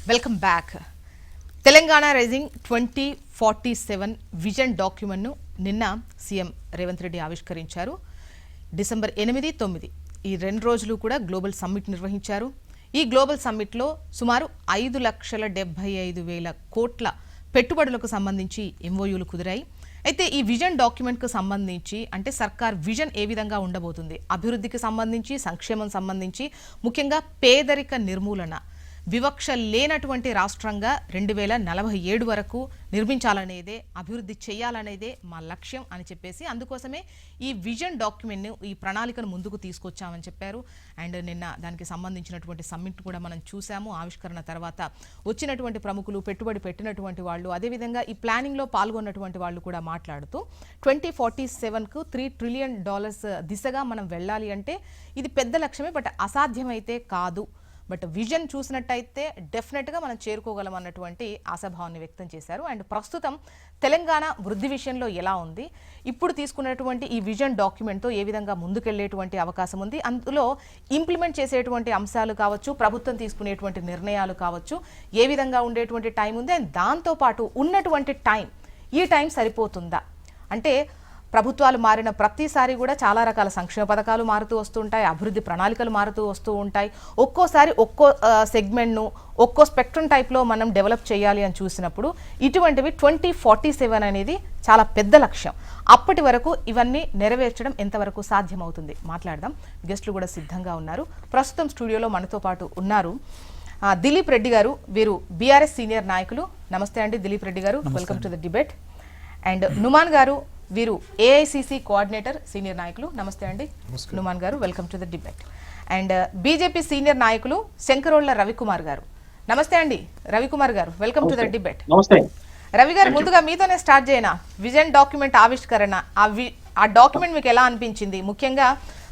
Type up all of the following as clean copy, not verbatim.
Welcome back. Telangana rising 2047 vision డాక్యుమెంట్ను నిన్న CM Revanth Reddy ఆవిష్కరించారు. డిసెంబర్ 8, 9 ఈ 2 రోజులు కూడా గ్లోబల్ సమ్మిట్ నిర్వహించారు. ఈ గ్లోబల్ సమ్మిట్లో సుమారు 5,75,000 కోట్ల పెట్టుబడులకు సంబంధించి ఎంఓయూలు కుదిరాయి. అయితే ఈ విజన్ డాక్యుమెంట్కు సంబంధించి అంటే సర్కార్ విజన్ ఏ విధంగా ఉండబోతుంది, అభివృద్ధికి సంబంధించి, సంక్షేమం సంబంధించి, ముఖ్యంగా పేదరిక నిర్మూలన, వివక్ష లేనటువంటి రాష్ట్రంగా 2047 వరకు నిర్మించాలనేదే, అభివృద్ధి చేయాలనేదే మా లక్ష్యం అని చెప్పేసి అందుకోసమే ఈ విజన్ డాక్యుమెంట్ను, ఈ ప్రణాళికను ముందుకు తీసుకొచ్చామని చెప్పారు. అండ్ నిన్న దానికి సంబంధించినటువంటి సమ్మిట్ కూడా మనం చూసాము. ఆవిష్కరణ తర్వాత వచ్చినటువంటి ప్రముఖులు, పెట్టుబడి పెట్టినటువంటి వాళ్ళు, అదేవిధంగా ఈ ప్లానింగ్లో పాల్గొన్నటువంటి వాళ్ళు కూడా మాట్లాడుతూ 2047కు $3 ట్రిలియన్ దిశగా మనం వెళ్ళాలి అంటే ఇది పెద్ద లక్ష్యమే, బట్ అసాధ్యమైతే కాదు. బట్ విజన్ చూసినట్టయితే డెఫినెట్గా మనం చేరుకోగలం అన్నటువంటి ఆశాభావాన్ని వ్యక్తం చేశారు. అండ్ ప్రస్తుతం తెలంగాణ వృద్ధి విషయంలో ఎలా ఉంది, ఇప్పుడు తీసుకున్నటువంటి ఈ విజన్ డాక్యుమెంట్తో ఏ విధంగా ముందుకెళ్లేటువంటి అవకాశం ఉంది, అందులో ఇంప్లిమెంట్ చేసేటువంటి అంశాలు కావచ్చు, ప్రభుత్వం తీసుకునేటువంటి నిర్ణయాలు కావచ్చు, ఏ విధంగా ఉండేటువంటి టైం ఉంది, అండ్ దాంతోపాటు ఉన్నటువంటి ఈ టైం సరిపోతుందా అంటే ప్రభుత్వాలు మారిన ప్రతిసారి కూడా చాలా రకాల సంక్షేమ పథకాలు మారుతూ వస్తుంటాయి, అభివృద్ధి ప్రణాళికలు మారుతూ వస్తూ ఉంటాయి. ఒక్కోసారి ఒక్కో సెగ్మెంట్ను ఒక్కో స్పెక్ట్రమ్ టైప్లో మనం డెవలప్ చేయాలి అని చూసినప్పుడు ఇటువంటివి 2047 అనేది చాలా పెద్ద లక్ష్యం. అప్పటి వరకు ఇవన్నీ నెరవేర్చడం ఎంతవరకు సాధ్యమవుతుంది మాట్లాడదాం. గెస్టులు కూడా సిద్ధంగా ఉన్నారు. ప్రస్తుతం స్టూడియోలో మనతో పాటు ఉన్నారు దిలీప్ రెడ్డి గారు. వీరు బీఆర్ఎస్ సీనియర్ నాయకులు. నమస్తే అండి దిలీప్ రెడ్డి గారు, welcome to the debate. And Numan గారు, వీరు ఏఐసిసి కోఆర్డినేటర్, సీనియర్ నాయకులు. నమస్తే అండి నుమాన్ గారు, welcome to the debate. And BJP senior నాయకులు శంకరోళ్ల రవికుమార్ గారు. నమస్తే అండి రవికుమార్ గారు, welcome to the debate. Ravi గారు, ముందుగా మీతోనే స్టార్ట్ చేయనా. విజన్ డాక్యుమెంట్ ఆవిష్కరణ, ఆ డాక్యుమెంట్ మీకు ఎలా అనిపించింది? ముఖ్యంగా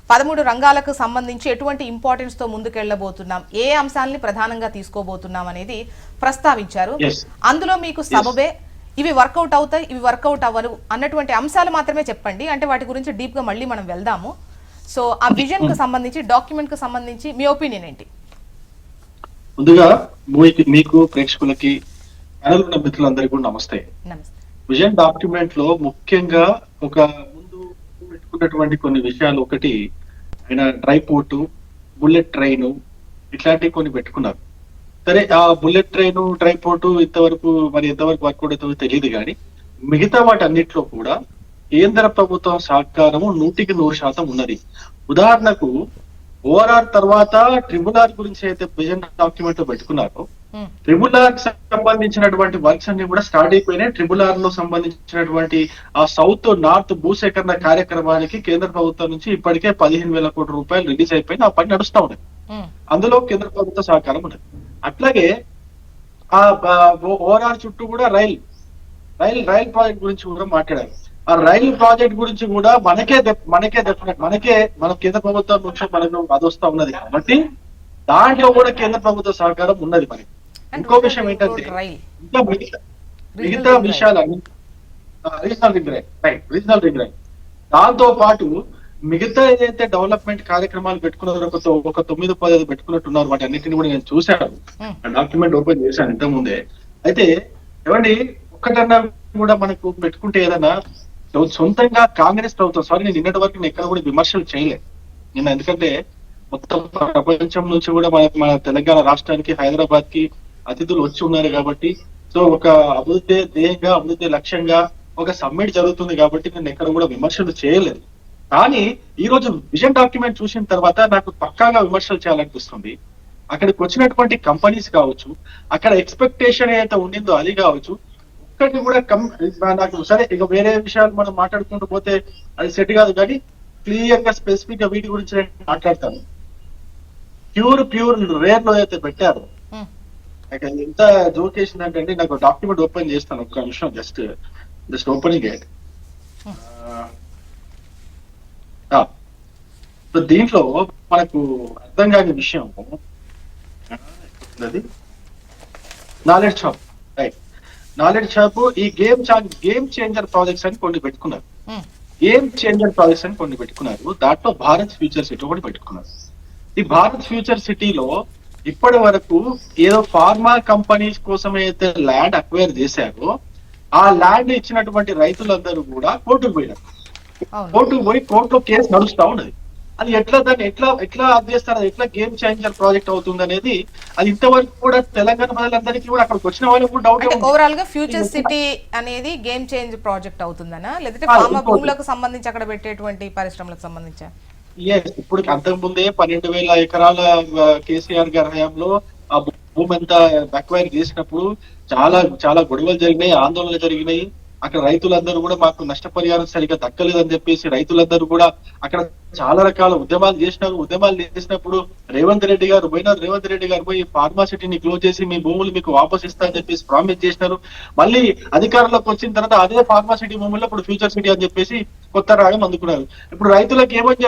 13 రంగాలకు సంబంధించి ఎటువంటి ఇంపార్టెన్స్ తో ముందుకెళ్లబోతున్నాం, ఏ అంశాలని ప్రధానంగా తీసుకోబోతున్నాం అనేది ప్రస్తావించారు. అందులో మీకు సబబే ఇవి వర్కౌట్ అవుతాయి, ఇవి వర్కౌట్ అవ్వరు అన్నటువంటి అంశాలు మాత్రమే చెప్పండి. అంటే వాటి గురించి డీప్ గా మళ్ళీ మనం వెళ్దాము. సో ఆ విజన్ కు సంబంధించి, డాక్యుమెంట్ కు సంబంధించి మీ ఒపీనియన్ ఏంటి? ముందుగా మీకు ప్రేక్షకులకి మిత్రులందరికీ కూడా నమస్తే. విజన్ డాక్యుమెంట్ లో ముఖ్యంగా ఒక ముందు పెట్టుకున్నటువంటి కొన్ని విషయాలు, ఒకటి ఆయన డ్రై పోర్టు, బుల్లెట్ ట్రైన్, ఇట్లాంటివి కొన్ని పెట్టుకున్నారు. సరే, ఆ బుల్లెట్ ట్రైన్, డ్రై పోర్టు ఎంతవరకు వర్కౌట్ అవుతుందో తెలియదు, కానీ మిగతా వాటి అన్నిట్లో కూడా కేంద్ర ప్రభుత్వం సహకారము 100% ఉన్నది. ఉదాహరణకు ఓఆర్ఆర్ తర్వాత ట్రిబుల్ గురించి అయితే విజన్ డాక్యుమెంట్ లో పెట్టుకున్నారో, ట్రిబుల్ సంబంధించినటువంటి వర్క్స్ అన్ని కూడా స్టార్ట్ అయిపోయినాయి. ట్రిబుల్ లో సంబంధించినటువంటి ఆ సౌత్ నార్త్ భూసేకరణ కార్యక్రమానికి కేంద్ర ప్రభుత్వం నుంచి ఇప్పటికే 15,000 కోట్ల రూపాయలు రిలీజ్ అయిపోయింది. ఆ పని నడుస్తా ఉన్నది. అందులో కేంద్ర ప్రభుత్వ సహకారం ఉన్నది. అట్లాగే ఆ ఓఆర్ఆర్ చుట్టూ కూడా రైల్ ప్రాజెక్ట్ గురించి కూడా మాట్లాడారు. ఆ రైలు ప్రాజెక్ట్ గురించి కూడా మన కేంద్ర ప్రభుత్వం నుంచి మనకు అదొస్తా ఉన్నది. కాబట్టి దాంట్లో కూడా కేంద్ర ప్రభుత్వ సహకారం ఉన్నది. మరి ఇంకో విషయం ఏంటంటే, ఇంకా మిగతా విషయాలన్నీ రీజనల్ రింగ్ రైల్, దాంతో పాటు మిగతా ఏదైతే డెవలప్మెంట్ కార్యక్రమాలు పెట్టుకున్నారో ఒక 9-10 పెట్టుకున్నట్టున్నారు. వాటి అన్నింటినీ కూడా నేను చూశాను, డాక్యుమెంట్ ఓపెన్ చేశాను ఇంతకుముందే. అయితే ఏమండి, ఒక్కటన్నా కూడా మనకు పెట్టుకుంటే ఏదన్నా సొంతంగా కాంగ్రెస్ ప్రభుత్వం, నేను నిన్నటి వరకు నేను ఎక్కడ కూడా విమర్శలు చేయలేదు నిన్న, ఎందుకంటే మొత్తం ప్రపంచం నుంచి కూడా మన తెలంగాణ రాష్ట్రానికి, హైదరాబాద్ కి అతిథులు వచ్చి ఉన్నారు కాబట్టి, సో ఒక అభివృద్ధి ధ్యేయంగా, అభివృద్ధి లక్ష్యంగా ఒక సమ్మిట్ జరుగుతుంది కాబట్టి నేను ఎక్కడ కూడా విమర్శలు చేయలేదు. కానీ ఈ రోజు విజన్ డాక్యుమెంట్ చూసిన తర్వాత నాకు పక్కాగా విమర్శలు చేయాలనిపిస్తుంది. అక్కడికి వచ్చినటువంటి కంపెనీస్ కావచ్చు, అక్కడ ఎక్స్పెక్టేషన్ ఏదైతే ఉండిందో అది కావచ్చు, ఒక్కటి కూడా నాకు సరే, ఇక వేరే విషయాలు మనం మాట్లాడుకుంటూ పోతే అది సెట్ కాదు, కానీ క్లియర్ గా స్పెసిఫిక్ గా వీటి గురించి నేను మాట్లాడతాను. ప్యూర్ రేర్ లో అయితే పెట్టారు, ఎంత జోక్ చేసిందంటే, నాకు డాక్యుమెంట్ ఓపెన్ చేస్తాను ఒక్క నిమిషం, జస్ట్ ఓపెనింగ్ ఇట్. దీంట్లో మనకు అర్థం కాని విషయం knowledge hub, right? Knowledge hub ఈ గేమ్ చేంజర్ ప్రాజెక్ట్స్ అని కొన్ని పెట్టుకున్నారు. దాంట్లో భారత్ ఫ్యూచర్ సిటీ ఒకటి పెట్టుకున్నారు. ఈ భారత్ ఫ్యూచర్ సిటీలో ఇప్పటి వరకు ఏదో ఫార్మా కంపెనీస్ కోసం అయితే ల్యాండ్ అక్వైర్ చేశారో ఆ ల్యాండ్ ఇచ్చినటువంటి రైతులందరూ కూడా కోర్టుకు పోయినారు. అవును. కోర్టుకు పోయి కోర్టులో కేసు నడుస్తా ఉన్నది. అది ఎట్లా దాన్ని ఎట్లా అది చేస్తారు, అది ఎట్లా గేమ్ చేంజర్ ప్రాజెక్ట్ అవుతుంది అనేది అది ఇంతవరకు కూడా తెలంగాణ ప్రజలందరికీ కూడా అక్కడికి వచ్చిన వాళ్ళకి కూడా డౌట్ అంటే ఓవరాల్ గా ఫ్యూచర్ సిటీ అనేది గేమ్ చేంజ్ ప్రాజెక్ట్ అవుతుందనా, లేదంటే ఫార్మా భూములకు సంబంధించి అక్కడ పెట్టేటువంటి పరిశ్రమలకు సంబంధించా? ఇప్పుడు అంతకు ముందే 12,000 ఎకరాల కేసీఆర్ గారి హయాంలో ఆ భూమి అంతా అక్వైర్ చేసినప్పుడు చాలా చాలా గొడవలు జరిగినాయి, ఆందోళనలు జరిగినాయి. అక్కడ రైతులందరూ కూడా మాకు నష్టపరిహారం సరిగా దక్కలేదని చెప్పేసి రైతులందరూ కూడా అక్కడ చాలా రకాల ఉద్యమాలు చేసినారు. ఉద్యమాలు చేసినప్పుడు రేవంత్ రెడ్డి గారు పోయి ఫార్మాసిటీని క్లోజ్ చేసి మీ భూములు మీకు వాపస్ ఇస్తా అని చెప్పేసి ప్రామిస్ చేసినారు. మళ్ళీ అధికారంలోకి వచ్చిన తర్వాత అదే ఫార్మాసిటీ భూముల్లో ఇప్పుడు ఫ్యూచర్ సిటీ అని చెప్పేసి కొత్త రాగం అందుకున్నారు. ఇప్పుడు రైతులకు ఏమని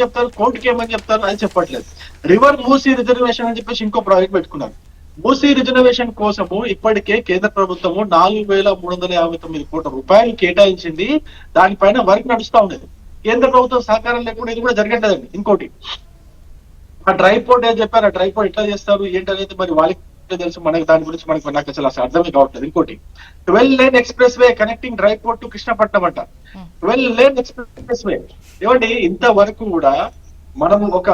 చెప్తారు, కోర్టుకి ఏమని చెప్తారు అది చెప్పట్లేదు. రివర్ మూసీ రిజర్వేషన్ అని చెప్పేసి ఇంకో ప్రాజెక్ట్ పెట్టుకున్నారు. మూసీ రిజర్వేషన్ కోసము ఇప్పటికే కేంద్ర ప్రభుత్వము 4,359 కోట్ల రూపాయలు కేటాయించింది. దానిపైన వర్క్ నడుస్తా ఉండేది. కేంద్ర ప్రభుత్వం సహకారం లేకుండా ఇది కూడా జరగట్లేదండి. ఇంకోటి ఆ డ్రై పోర్ట్ ఏం చెప్పారు, ఆ డ్రై పోర్ట్ ఎట్లా చేస్తారు ఏంటనేది మరి వాళ్ళకి తెలుసు, మనకి దాని గురించి నాకు అసలు అర్థమే కావట్లేదు. ఇంకోటి 12 lane express way connecting dry port to Krishnapatnam అంట. 12 లేన్ ఎక్స్ప్రెస్ వే ఏమండి, ఇంతవరకు కూడా మనము ఒక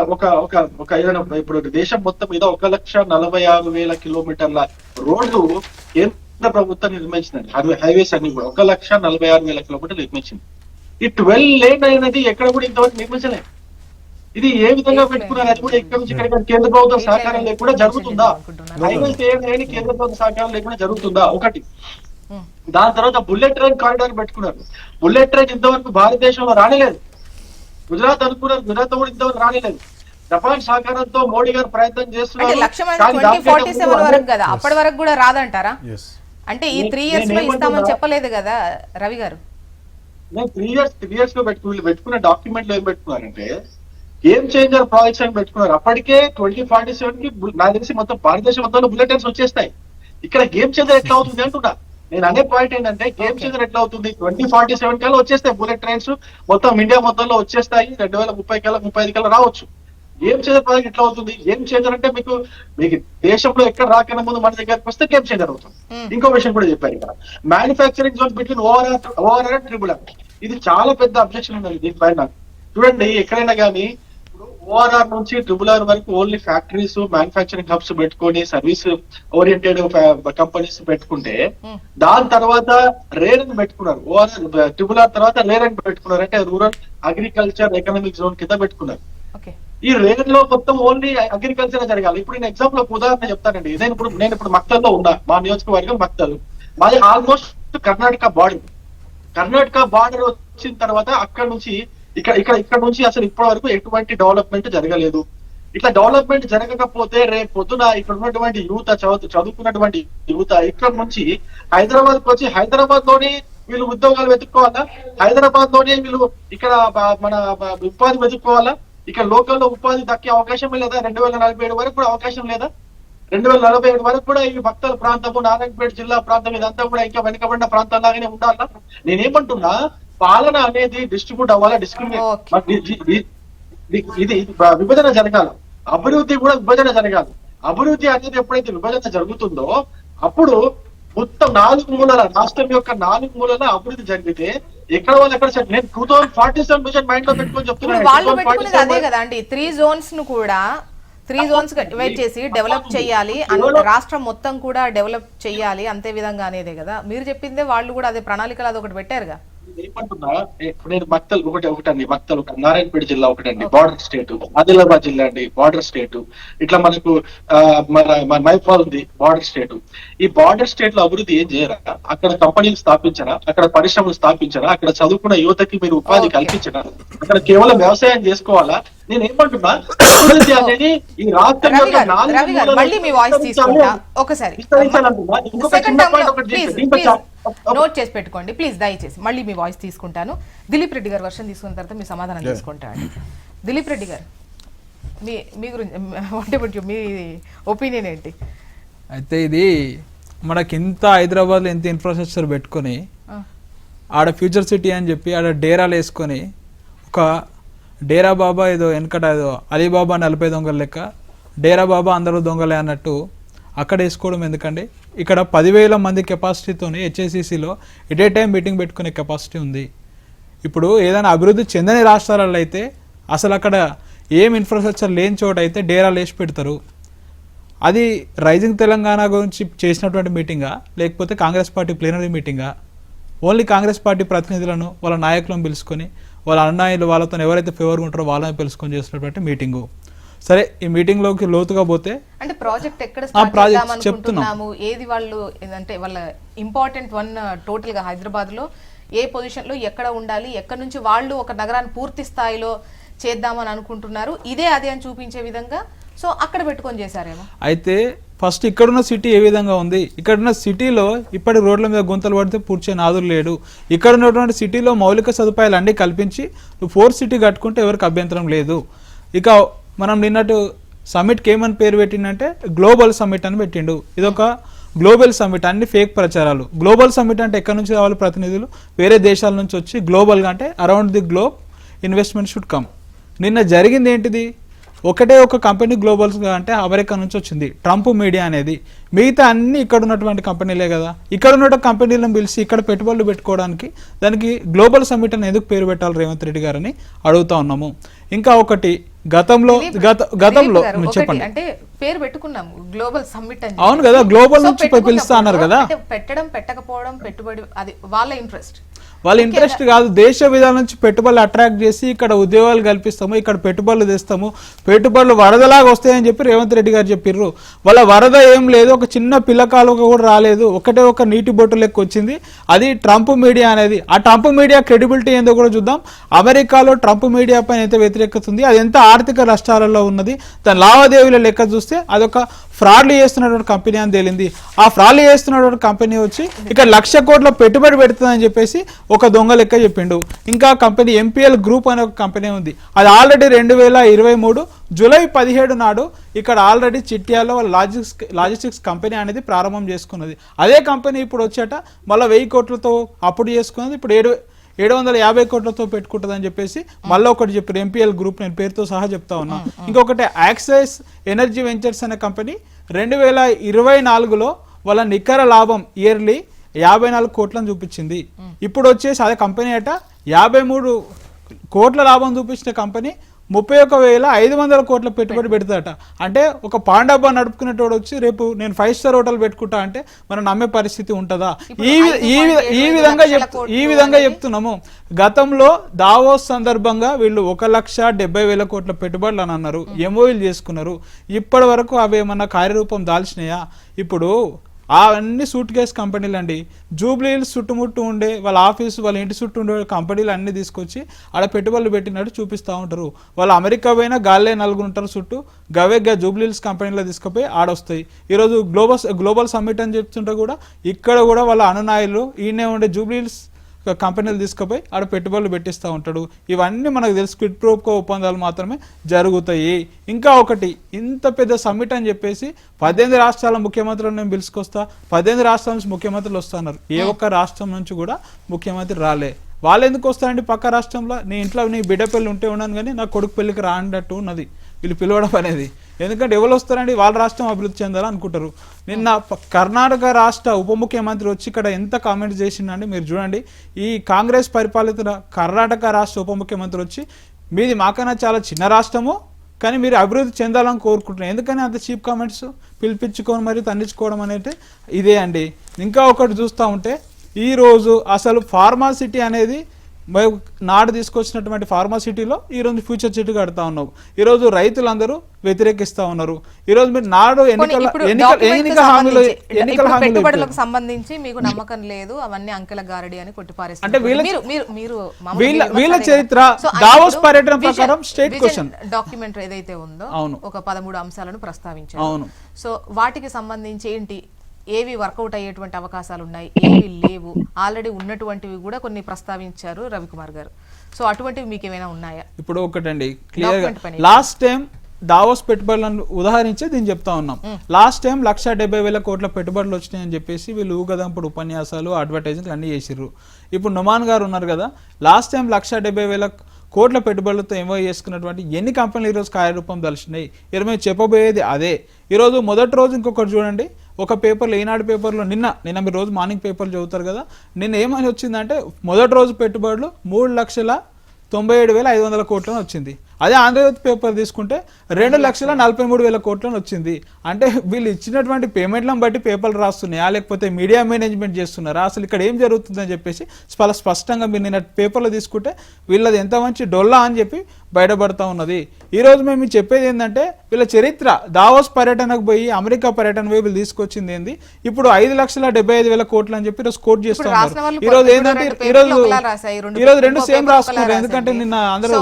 ఏదైనా ఇప్పుడు దేశం మొత్తం మీద 1,46,000 కిలోమీటర్ల రోడ్డు కేంద్ర ప్రభుత్వం నిర్మించిందండి. హైవేస్ అన్ని కూడా 1,46,000 కిలోమీటర్లు నిర్మించింది. ఈ 12 లేన్ అనేది ఎక్కడ కూడా ఇంతవరకు నిర్మించలేదు. ఇది ఏ విధంగా పెట్టుకున్నారు, అది కూడా ఇక్కడ నుంచి ఇక్కడ కేంద్ర ప్రభుత్వం సహకారం లేకుండా జరుగుతుందా? హైవేస్ ఏమైనా కేంద్ర ప్రభుత్వ సహకారం లేకుండా జరుగుతుందా? ఒకటి. దాని తర్వాత బుల్లెట్ ట్రైన్ కారిడార్ పెట్టుకున్నారు. బుల్లెట్ ట్రైన్ ఇంతవరకు భారతదేశంలో రానిలేదు. గుజరాత్ అనుకున్నారు, గుజరాత్ కూడా ఇంతవరకు రానిలేదు. జపాన్ సహకారంతో మోడీ గారు ప్రయత్నం చేస్తున్నారు. 2047 వరకు కదా, అప్పటి వరకు కూడా రాదంటారా? అంటే ఈ 3 years లో ఇస్తామని చెప్పలేదు కదా రవి గారు. నేను 3 years లో పెట్టుకున్న డాక్యుమెంట్ లో ఏం పెట్టుకున్నారంటే గేమ్ చేంజర్ ప్రాజెక్ట్స్ అని పెట్టుకున్నారు. అప్పటికే 2047 కి నాకు తెలిసి మొత్తం భారతదేశం మొత్తంలో బుల్లెట్ ట్రైన్స్ వచ్చేస్తాయి. ఇక్కడ గేమ్ చేంజర్ ఎట్లా అవుతుంది అంటున్నా. నేను అనే పాయింట్ ఏంటంటే గేమ్ చేంజర్ ఎట్లా అవుతుంది, 2047 కల్లా వచ్చేస్తాయి బుల్లెట్ ట్రైన్స్ మొత్తం ఇండియా మొత్తంలో వచ్చేస్తాయి. 2030 కల్లా 35 కల్లా రావచ్చు. గేమ్ చేంజర్ ప్రాజెక్ట్ ఎట్లా అవుతుంది? గేమ్ చేంజర్ అంటే మీకు దేశంలో ఎక్కడ రాకన్నా ముందు మన దగ్గరకు వస్తే గేమ్ చేంజర్ అవుతుంది. ఇంకో విషయం కూడా చెప్పారు ఇక్కడ, manufacturing zone between ORR and triple R. ఇది చాలా పెద్ద అబ్జెక్షన్ ఉన్నది దీనిపైన. చూడండి, ఎక్కడైనా కానీ ఓఆర్ఆర్ నుంచి ట్రిపుల్ ఆర్ వరకు ఓన్లీ ఫ్యాక్టరీస్, మ్యానుఫ్యాక్చరింగ్ హబ్స్ పెట్టుకొని సర్వీస్ ఓరియంటెడ్ కంపెనీస్ పెట్టుకుంటే దాని తర్వాత రేర్ అని పెట్టుకున్నారు. ఓఆర్ఆర్ ట్రిపుల్ ఆర్ తర్వాత రేర్ అని పెట్టుకున్నారు. అంటే రూరల్ అగ్రికల్చర్ ఎకనామిక్ జోన్ కింద పెట్టుకున్నారు. ఈ రేర్ లో మొత్తం ఓన్లీ అగ్రికల్చర్ జరగాలి. ఇప్పుడు నేను ఎగ్జాంపుల్ ఒక ఉదాహరణ చెప్తానండి. నేను ఇప్పుడు మక్తల్లో ఉన్నా, మా నియోజకవర్గం మక్తల్. మాది ఆల్మోస్ట్ కర్ణాటక బార్డర్ వచ్చిన తర్వాత అక్కడ నుంచి ఇక్కడ నుంచి అసలు ఇప్పటి వరకు ఎటువంటి డెవలప్మెంట్ జరగలేదు. ఇట్లా డెవలప్మెంట్ జరగకపోతే రేపు పొద్దున ఇక్కడ ఉన్నటువంటి యువత, చదువుకున్నటువంటి యువత ఇక్కడ నుంచి హైదరాబాద్ కు వచ్చి హైదరాబాద్ లోనే వీళ్ళు ఉద్యోగాలు వెతుక్కోవాలా, హైదరాబాద్ లోనే వీళ్ళు ఇక్కడ మన ఉపాధి వెతుక్కోవాలా. ఇక్కడ లోకల్లో ఉపాధి దక్కే అవకాశమే లేదా? 2047 వరకు కూడా అవకాశం లేదా? 2047 వరకు కూడా ఈ భక్తుల ప్రాంతము, నారాయణపేట జిల్లా ప్రాంతం ఇదంతా కూడా ఇంకా వెనుకబడిన ప్రాంతాలాగానే ఉండాలా? నేనేమంటున్నా, పాలన అనేది డిస్ట్రిబ్యూట్ అవ్వాలా, ఇది విభజన జరగాలి. అభివృద్ధి కూడా విభజన జరగాలి. అభివృద్ధి అనేది ఎప్పుడైతే విభజన జరుగుతుందో అప్పుడు మొత్తం 4 మూలల రాష్ట్రం యొక్క 4 మూలల అభివృద్ధి జరిగితే ఎక్కడ వాళ్ళు ఎక్కడ సెట్. నేను 2047 విజన్ మైండ్ లో పెట్టుకొని చెప్తున్నాను. వాళ్ళు పెట్టుకునేది అదే కదా అండి, 3 zones ను కూడా 3 zones డివైడ్ చేసి డెవలప్ చేయాలి, రాష్ట్రం మొత్తం కూడా డెవలప్ చేయాలి, అంతే విధంగా అనేదే కదా మీరు చెప్పిందే. వాళ్ళు కూడా అదే ప్రణాళికలు అది ఒకటి పెట్టారుగా. ఏమంటున్నా, నేను మక్తల్ ఒకటండి, మక్తల్ ఒక నారాయణపేట జిల్లా ఒకటండి, బార్డర్ స్టేట్. ఆదిలాబాద్ జిల్లా అండి, బార్డర్ స్టేట్. ఇట్లా మనకు మన మైపాల్ ఉంది, బార్డర్ స్టేట్. ఈ బార్డర్ స్టేట్ లో అభివృద్ధి ఏం చేయరా? అక్కడ కంపెనీలు స్థాపించరా? అక్కడ పరిశ్రమలు స్థాపించరా? అక్కడ చదువుకున్న యువతకి మీరు ఉపాధి కల్పించరా? అక్కడ కేవలం వ్యవసాయం చేసుకోవాలా? నేను ఏమంటున్నా, అభివృద్ధి అనేది ఈ రాష్ట్రం మళ్ళీ మీ వాయిస్ తీసుకుంటా ఒకసారి నోట్ చేసి పెట్టుకోండి ప్లీజ్, దయచేసి మళ్ళీ మీ వాయిస్ తీసుకుంటాను. దిలీప్ రెడ్డి గారు వర్షన్ తీసుకున్న తర్వాత మీ సమాధానం తీసుకుంటాను. దిలీప్ రెడ్డి గారు, మీ గురించి మీ ఒపీనియన్ ఏంటి? అయితే ఇది మనకింత హైదరాబాద్లో ఎంత ఇన్ఫ్రాస్ట్రక్చర్ పెట్టుకొని ఆడ ఫ్యూచర్ సిటీ అని చెప్పి ఆడ డేరాలు వేసుకొని ఒక డేరా బాబా ఏదో వెనకట ఏదో అలీబాబా 40 దొంగల లెక్క డేరా బాబా అందరూ దొంగలే అన్నట్టు అక్కడ వేసుకోవడం ఎందుకండి? ఇక్కడ 10,000 మంది కెపాసిటీతోని హెచ్ఏసిసిలో ఎట్ ఏ టైం మీటింగ్ పెట్టుకునే కెపాసిటీ ఉంది. ఇప్పుడు ఏదైనా అభివృద్ధి చెందని రాష్ట్రాలలో అయితే అసలు అక్కడ ఏం ఇన్ఫ్రాస్ట్రక్చర్ లేని చోట అయితే డేరాలు వేసి పెడతారు. అది రైజింగ్ తెలంగాణ గురించి చేసినటువంటి మీటింగా, లేకపోతే కాంగ్రెస్ పార్టీ ప్లీనరీ మీటింగా? ఓన్లీ కాంగ్రెస్ పార్టీ ప్రతినిధులను వాళ్ళ నాయకులను పిలుచుకొని వాళ్ళ అన్నయ్యలు వాళ్ళతో ఎవరైతే ఫేవర్గా ఉంటారో వాళ్ళని పిలుచుకొని చేసినటువంటి మీటింగు. సరే, ఈ మీటింగ్లోకి లోతుగా పోతే అంటే ప్రాజెక్ట్ ఎక్కడ స్టార్ట్ చేద్దామనుకుంటున్నాము, ఏది వాళ్ళు అంటే వాళ్ళ ఇంపార్టెంట్ వన్ టోటల్గా హైదరాబాద్లో ఏ పొజిషన్లో ఎక్కడ ఉండాలి, ఎక్కడ నుంచి వాళ్ళు ఒక నగరాన్ని పూర్తి స్థాయిలో చేద్దామని అనుకుంటున్నారు, ఇదే అదే అని చూపించే విధంగా సో అక్కడ పెట్టుకొని చేశారేమో. అయితే ఫస్ట్ ఇక్కడున్న సిటీ ఏ విధంగా ఉంది? ఇక్కడున్న సిటీలో ఇప్పటి రోడ్ల మీద గుంతలు పడితే పూడ్చే నాదులు లేడు. ఇక్కడ ఉన్నటువంటి సిటీలో మౌలిక సదుపాయాలు అన్నీ కల్పించి నువ్వు 4th సిటీ కట్టుకుంటే ఎవరికి అభ్యంతరం లేదు. ఇక మనం నిన్నట్టు సమ్మిట్కి ఏమని పేరు పెట్టిండంటే గ్లోబల్ సమ్మిట్ అని పెట్టిండు. ఇదొక గ్లోబల్ సమ్మిట్, అన్ని ఫేక్ ప్రచారాలు. గ్లోబల్ సమ్మిట్ అంటే ఎక్కడి నుంచి రావాలి ప్రతినిధులు? వేరే దేశాల నుంచి వచ్చి గ్లోబల్గా అంటే around the globe investment should come. నిన్న జరిగింది ఏంటిది? ఒకటే ఒక కంపెనీ గ్లోబల్స్గా అంటే అమెరికా నుంచి వచ్చింది, ట్రంప్ మీడియా అనేది. మిగతా అన్ని ఇక్కడ ఉన్నటువంటి కంపెనీలే కదా. ఇక్కడ ఉన్న కంపెనీలను పిలిచి ఇక్కడ పెట్టుబడులు పెట్టుకోవడానికి దానికి గ్లోబల్ సమ్మిట్ అని ఎందుకు పేరు పెట్టాలి రేవంత్ రెడ్డి గారని అడుగుతా ఉన్నాము. ఇంకా ఒకటి గతంలో చెప్పండి, అంటే పేరు పెట్టుకున్నాము గ్లోబల్ సమ్మిట్ అని. అవును కదా, గ్లోబల్ నుంచి పిలుస్తా అన్నారు కదా. పెట్టడం పెట్టకపోవడం పెట్టుబడి అది వాళ్ళ ఇంట్రెస్ట్. వాళ్ళ ఇంట్రెస్ట్ కాదు, దేశ విధానం నుంచి పెట్టుబడులు అట్రాక్ట్ చేసి ఇక్కడ ఉద్యోగాలు కల్పిస్తాము, ఇక్కడ పెట్టుబడులు తెస్తాము, పెట్టుబడులు వరదలాగా వస్తాయని చెప్పి రేవంత్ రెడ్డి గారు చెప్పిర్రు. వాళ్ళ వరద ఏం లేదు, ఒక చిన్న పిల్లకాలుగా కూడా రాలేదు, ఒకటే ఒక నీటి బొట్టు లెక్క వచ్చింది. అది ట్రంప్ మీడియా అనేది. ఆ ట్రంప్ మీడియా క్రెడిబిలిటీ ఏందో కూడా చూద్దాం. అమెరికాలో ట్రంప్ మీడియా పైన ఎంత వ్యతిరేకత ఉంది, అది ఎంత ఆర్థిక నష్టాలలో ఉన్నది, దాని లావాదేవీల లెక్క చూస్తే అదొక ఫ్రాడ్లు చేస్తున్నటువంటి కంపెనీ అని తేలింది. ఆ ఫ్రాడ్లు చేస్తున్నటువంటి కంపెనీ వచ్చి ఇక్కడ 1,00,000 కోట్ల పెట్టుబడి పెడుతుందని చెప్పేసి ఒక దొంగ లెక్క చెప్పిండు. ఇంకా కంపెనీ ఎంపీఎల్ గ్రూప్ అనే ఒక కంపెనీ ఉంది. అది ఆల్రెడీ 2023 జూలై 17 నాడు ఇక్కడ ఆల్రెడీ చిట్యాలో లాజిస్టిక్స్ కంపెనీ అనేది ప్రారంభం చేసుకున్నది. అదే కంపెనీ ఇప్పుడు వచ్చేట మళ్ళీ 1,000 కోట్లతో అప్పుడు చేసుకున్నది, ఇప్పుడు 750 కోట్లతో పెట్టుకుంటుందని చెప్పేసి మళ్ళీ ఒకటి చెప్పారు ఎంపీఎల్ గ్రూప్. నేను పేరుతో సహా చెప్తా ఉన్నా. ఇంకొకటి యాక్సెస్ ఎనర్జీ వెంచర్స్ అనే కంపెనీ 2024లో వాళ్ళ నికర లాభం ఇయర్లీ 54 కోట్లను చూపించింది. ఇప్పుడు వచ్చేసి అదే కంపెనీ అట 53 కోట్ల లాభం చూపించిన కంపెనీ 31,500 కోట్ల పెట్టుబడి పెడతాట. అంటే ఒక పాండాబా నడుపుకునేటోడు వచ్చి రేపు నేను 5 స్టార్ హోటల్ పెట్టుకుంటా అంటే మనం నమ్మే పరిస్థితి ఉంటుందా? ఈ విధంగా చెప్తున్నాము. గతంలో దావోస్ సందర్భంగా వీళ్ళు 1,70,000 కోట్ల పెట్టుబడులు అని అన్నారు, ఎంఓయూలు చేసుకున్నారు. ఇప్పటి వరకు అవి ఏమన్నా కార్యరూపం దాల్చినాయా? ఇప్పుడు అవన్నీ సూట్ కేస్ కంపెనీలు అండి. జూబ్లీహిల్స్ చుట్టుముట్టు ఉండే వాళ్ళ ఆఫీసు, వాళ్ళ ఇంటి చుట్టూ ఉండే కంపెనీలు అన్నీ తీసుకొచ్చి ఆడ పెట్టుబడులు పెట్టినట్టు చూపిస్తూ ఉంటారు. వాళ్ళు అమెరికా పోయినా గాల్లే 4 ఉంటారు చుట్టూ, గవేగా జూబ్లీహిల్స్ కంపెనీలో తీసుకుపోయి ఆడొస్తాయి. ఈరోజు గ్లోబల్ సమ్మిట్ అని చెప్తుంటే కూడా ఇక్కడ కూడా వాళ్ళ అనునాయులు ఈయనే ఉండే జూబ్లీహిల్స్ కంపెనీలు తీసుకుపోయి ఆడ పెట్టుబడులు పెట్టిస్తూ ఉంటాడు. ఇవన్నీ మనకు తెలుసు, క్విడ్ ప్రోకో ఒప్పందాలు మాత్రమే జరుగుతాయి. ఇంకా ఒకటి, ఇంత పెద్ద సమ్మిట్ అని చెప్పేసి 18 రాష్ట్రాల ముఖ్యమంత్రులను నేను పిలుచుకొస్తా, 18 రాష్ట్రాల నుంచి ముఖ్యమంత్రులు వస్తున్నారు. ఏ ఒక్క రాష్ట్రం నుంచి కూడా ముఖ్యమంత్రి రాలే. వాళ్ళు ఎందుకు వస్తారండి? పక్క రాష్ట్రంలో నీ ఇంట్లో నీ బిడ్డ పెళ్ళి ఉంటే ఉన్నాను కానీ నా కొడుకు పెళ్ళికి రానట్టు ఉన్నది వీళ్ళు పిలవడం అనేది. ఎందుకంటే ఎవరు వస్తారండి? వాళ్ళ రాష్ట్రం అభివృద్ధి చెందాలని అనుకుంటారు. నిన్న కర్ణాటక రాష్ట్ర ఉప ముఖ్యమంత్రి వచ్చి ఇక్కడ ఎంత కామెంట్ చేసిండండి మీరు చూడండి. ఈ కాంగ్రెస్ పరిపాలిత కర్ణాటక రాష్ట్ర ఉప ముఖ్యమంత్రి వచ్చి మీది మాకన్నా చాలా చిన్న రాష్ట్రము కానీ మీరు అభివృద్ధి చెందాలని కోరుకుంటున్నారు, ఎందుకని అంత చీప్ కామెంట్స్ పిలిపించుకొని మరి తన్నించుకోవడం అనేది ఇదే అండి. ఇంకా ఒకటి చూస్తూ ఉంటే ఈరోజు అసలు ఫార్మాసిటీ అనేది నాడు తీసుకొచ్చినటువంటి ఫార్మాసిటీలో ఈరోజు ఫ్యూచర్ సిటీ కడతా ఉన్నావు. ఈరోజు రైతులందరూ వ్యతిరేకిస్తా ఉన్నారు. ఈరోజు మీరు నాడు ఎన్నికల పెట్టుబడులకు సంబంధించి మీకు నమ్మకం లేదు, అవన్నీ అంకెల గారడి అని కొట్టిపారేస్తారు. అంటే వీళ్ళ చరిత్ర దావోస్ పర్యటన ప్రకారం స్టేట్ క్వశ్చన్ డాక్యుమెంట్ ఏదైతే ఉందో ఒక 13 అంశాలను ప్రస్తావించారు. అవును, సో వాటికి సంబంధించి ఏంటి, ఏవి వర్కౌట్ అయ్యేటువంటి అవకాశాలు ఉన్నాయి, ఏవి లేవు, ఆల్రెడీ ఉన్నటువంటివి కూడా కొన్ని ప్రస్తావించారు రవికుమార్ గారు. సో అటువంటివి మీకు ఏమైనా ఉన్నాయా? ఇప్పుడు ఒకటండి క్లియర్ గా, లాస్ట్ టైం దావోస్ పెట్టుబడులను ఉదాహరించి దీన్ని చెప్తా ఉన్నాం. లాస్ట్ టైం 1,70,000 కోట్ల పెట్టుబడులు వచ్చినాయని చెప్పేసి వీళ్ళు ఊగదంపుడు ఉపన్యాసాలు అడ్వర్టైజింగ్ అన్ని చేసిర్రు. ఇప్పుడు నుమాన్ గారు ఉన్నారు కదా, లాస్ట్ టైం 1,70,000 కోట్ల పెట్టుబడులతో ఎంఓ చేసుకున్నటువంటి ఎన్ని కంపెనీలు ఈరోజు కార్యరూపం దలిచినాయి. ఈరోజు మేము చెప్పబోయేది అదే. ఈరోజు మొదటి రోజు ఇంకొకటి చూడండి, ఒక పేపర్లో ఈనాడు పేపర్లో నిన్న మీరు రోజు మార్నింగ్ పేపర్లు చదువుతారు కదా, నిన్న ఏమని వచ్చిందంటే మొదటి రోజు పెట్టుబడులు 3,97,500 కోట్లను వచ్చింది. అదే ఆంధ్రజ్యోతి పేపర్ తీసుకుంటే 2,43,000 కోట్లను వచ్చింది. అంటే వీళ్ళు ఇచ్చినటువంటి పేమెంట్లను బట్టి పేపర్లు రాస్తున్నాయా లేకపోతే మీడియా మేనేజ్మెంట్ చేస్తున్నారా, అసలు ఇక్కడ ఏం జరుగుతుందని చెప్పేసి స్పష్టంగా మీరు నిన్న పేపర్లో తీసుకుంటే వీళ్ళది ఎంత మంచి డొల్లా అని చెప్పి బయటపడతా ఉన్నది. ఈరోజు మేము చెప్పేది ఏంటంటే వీళ్ళ చరిత్ర, దావోస్ పర్యటనకు పోయి అమెరికా పర్యటన పోయి వీళ్ళు తీసుకొచ్చింది ఏంది, ఇప్పుడు 5,75,000 కోట్లు అని చెప్పి ఈరోజు కోట్ చేస్తా ఉన్నారు. ఈరోజు ఏంటంటే ఈరోజు రెండు సేమ్ రాసుకున్నారు, ఎందుకంటే నిన్న అందరూ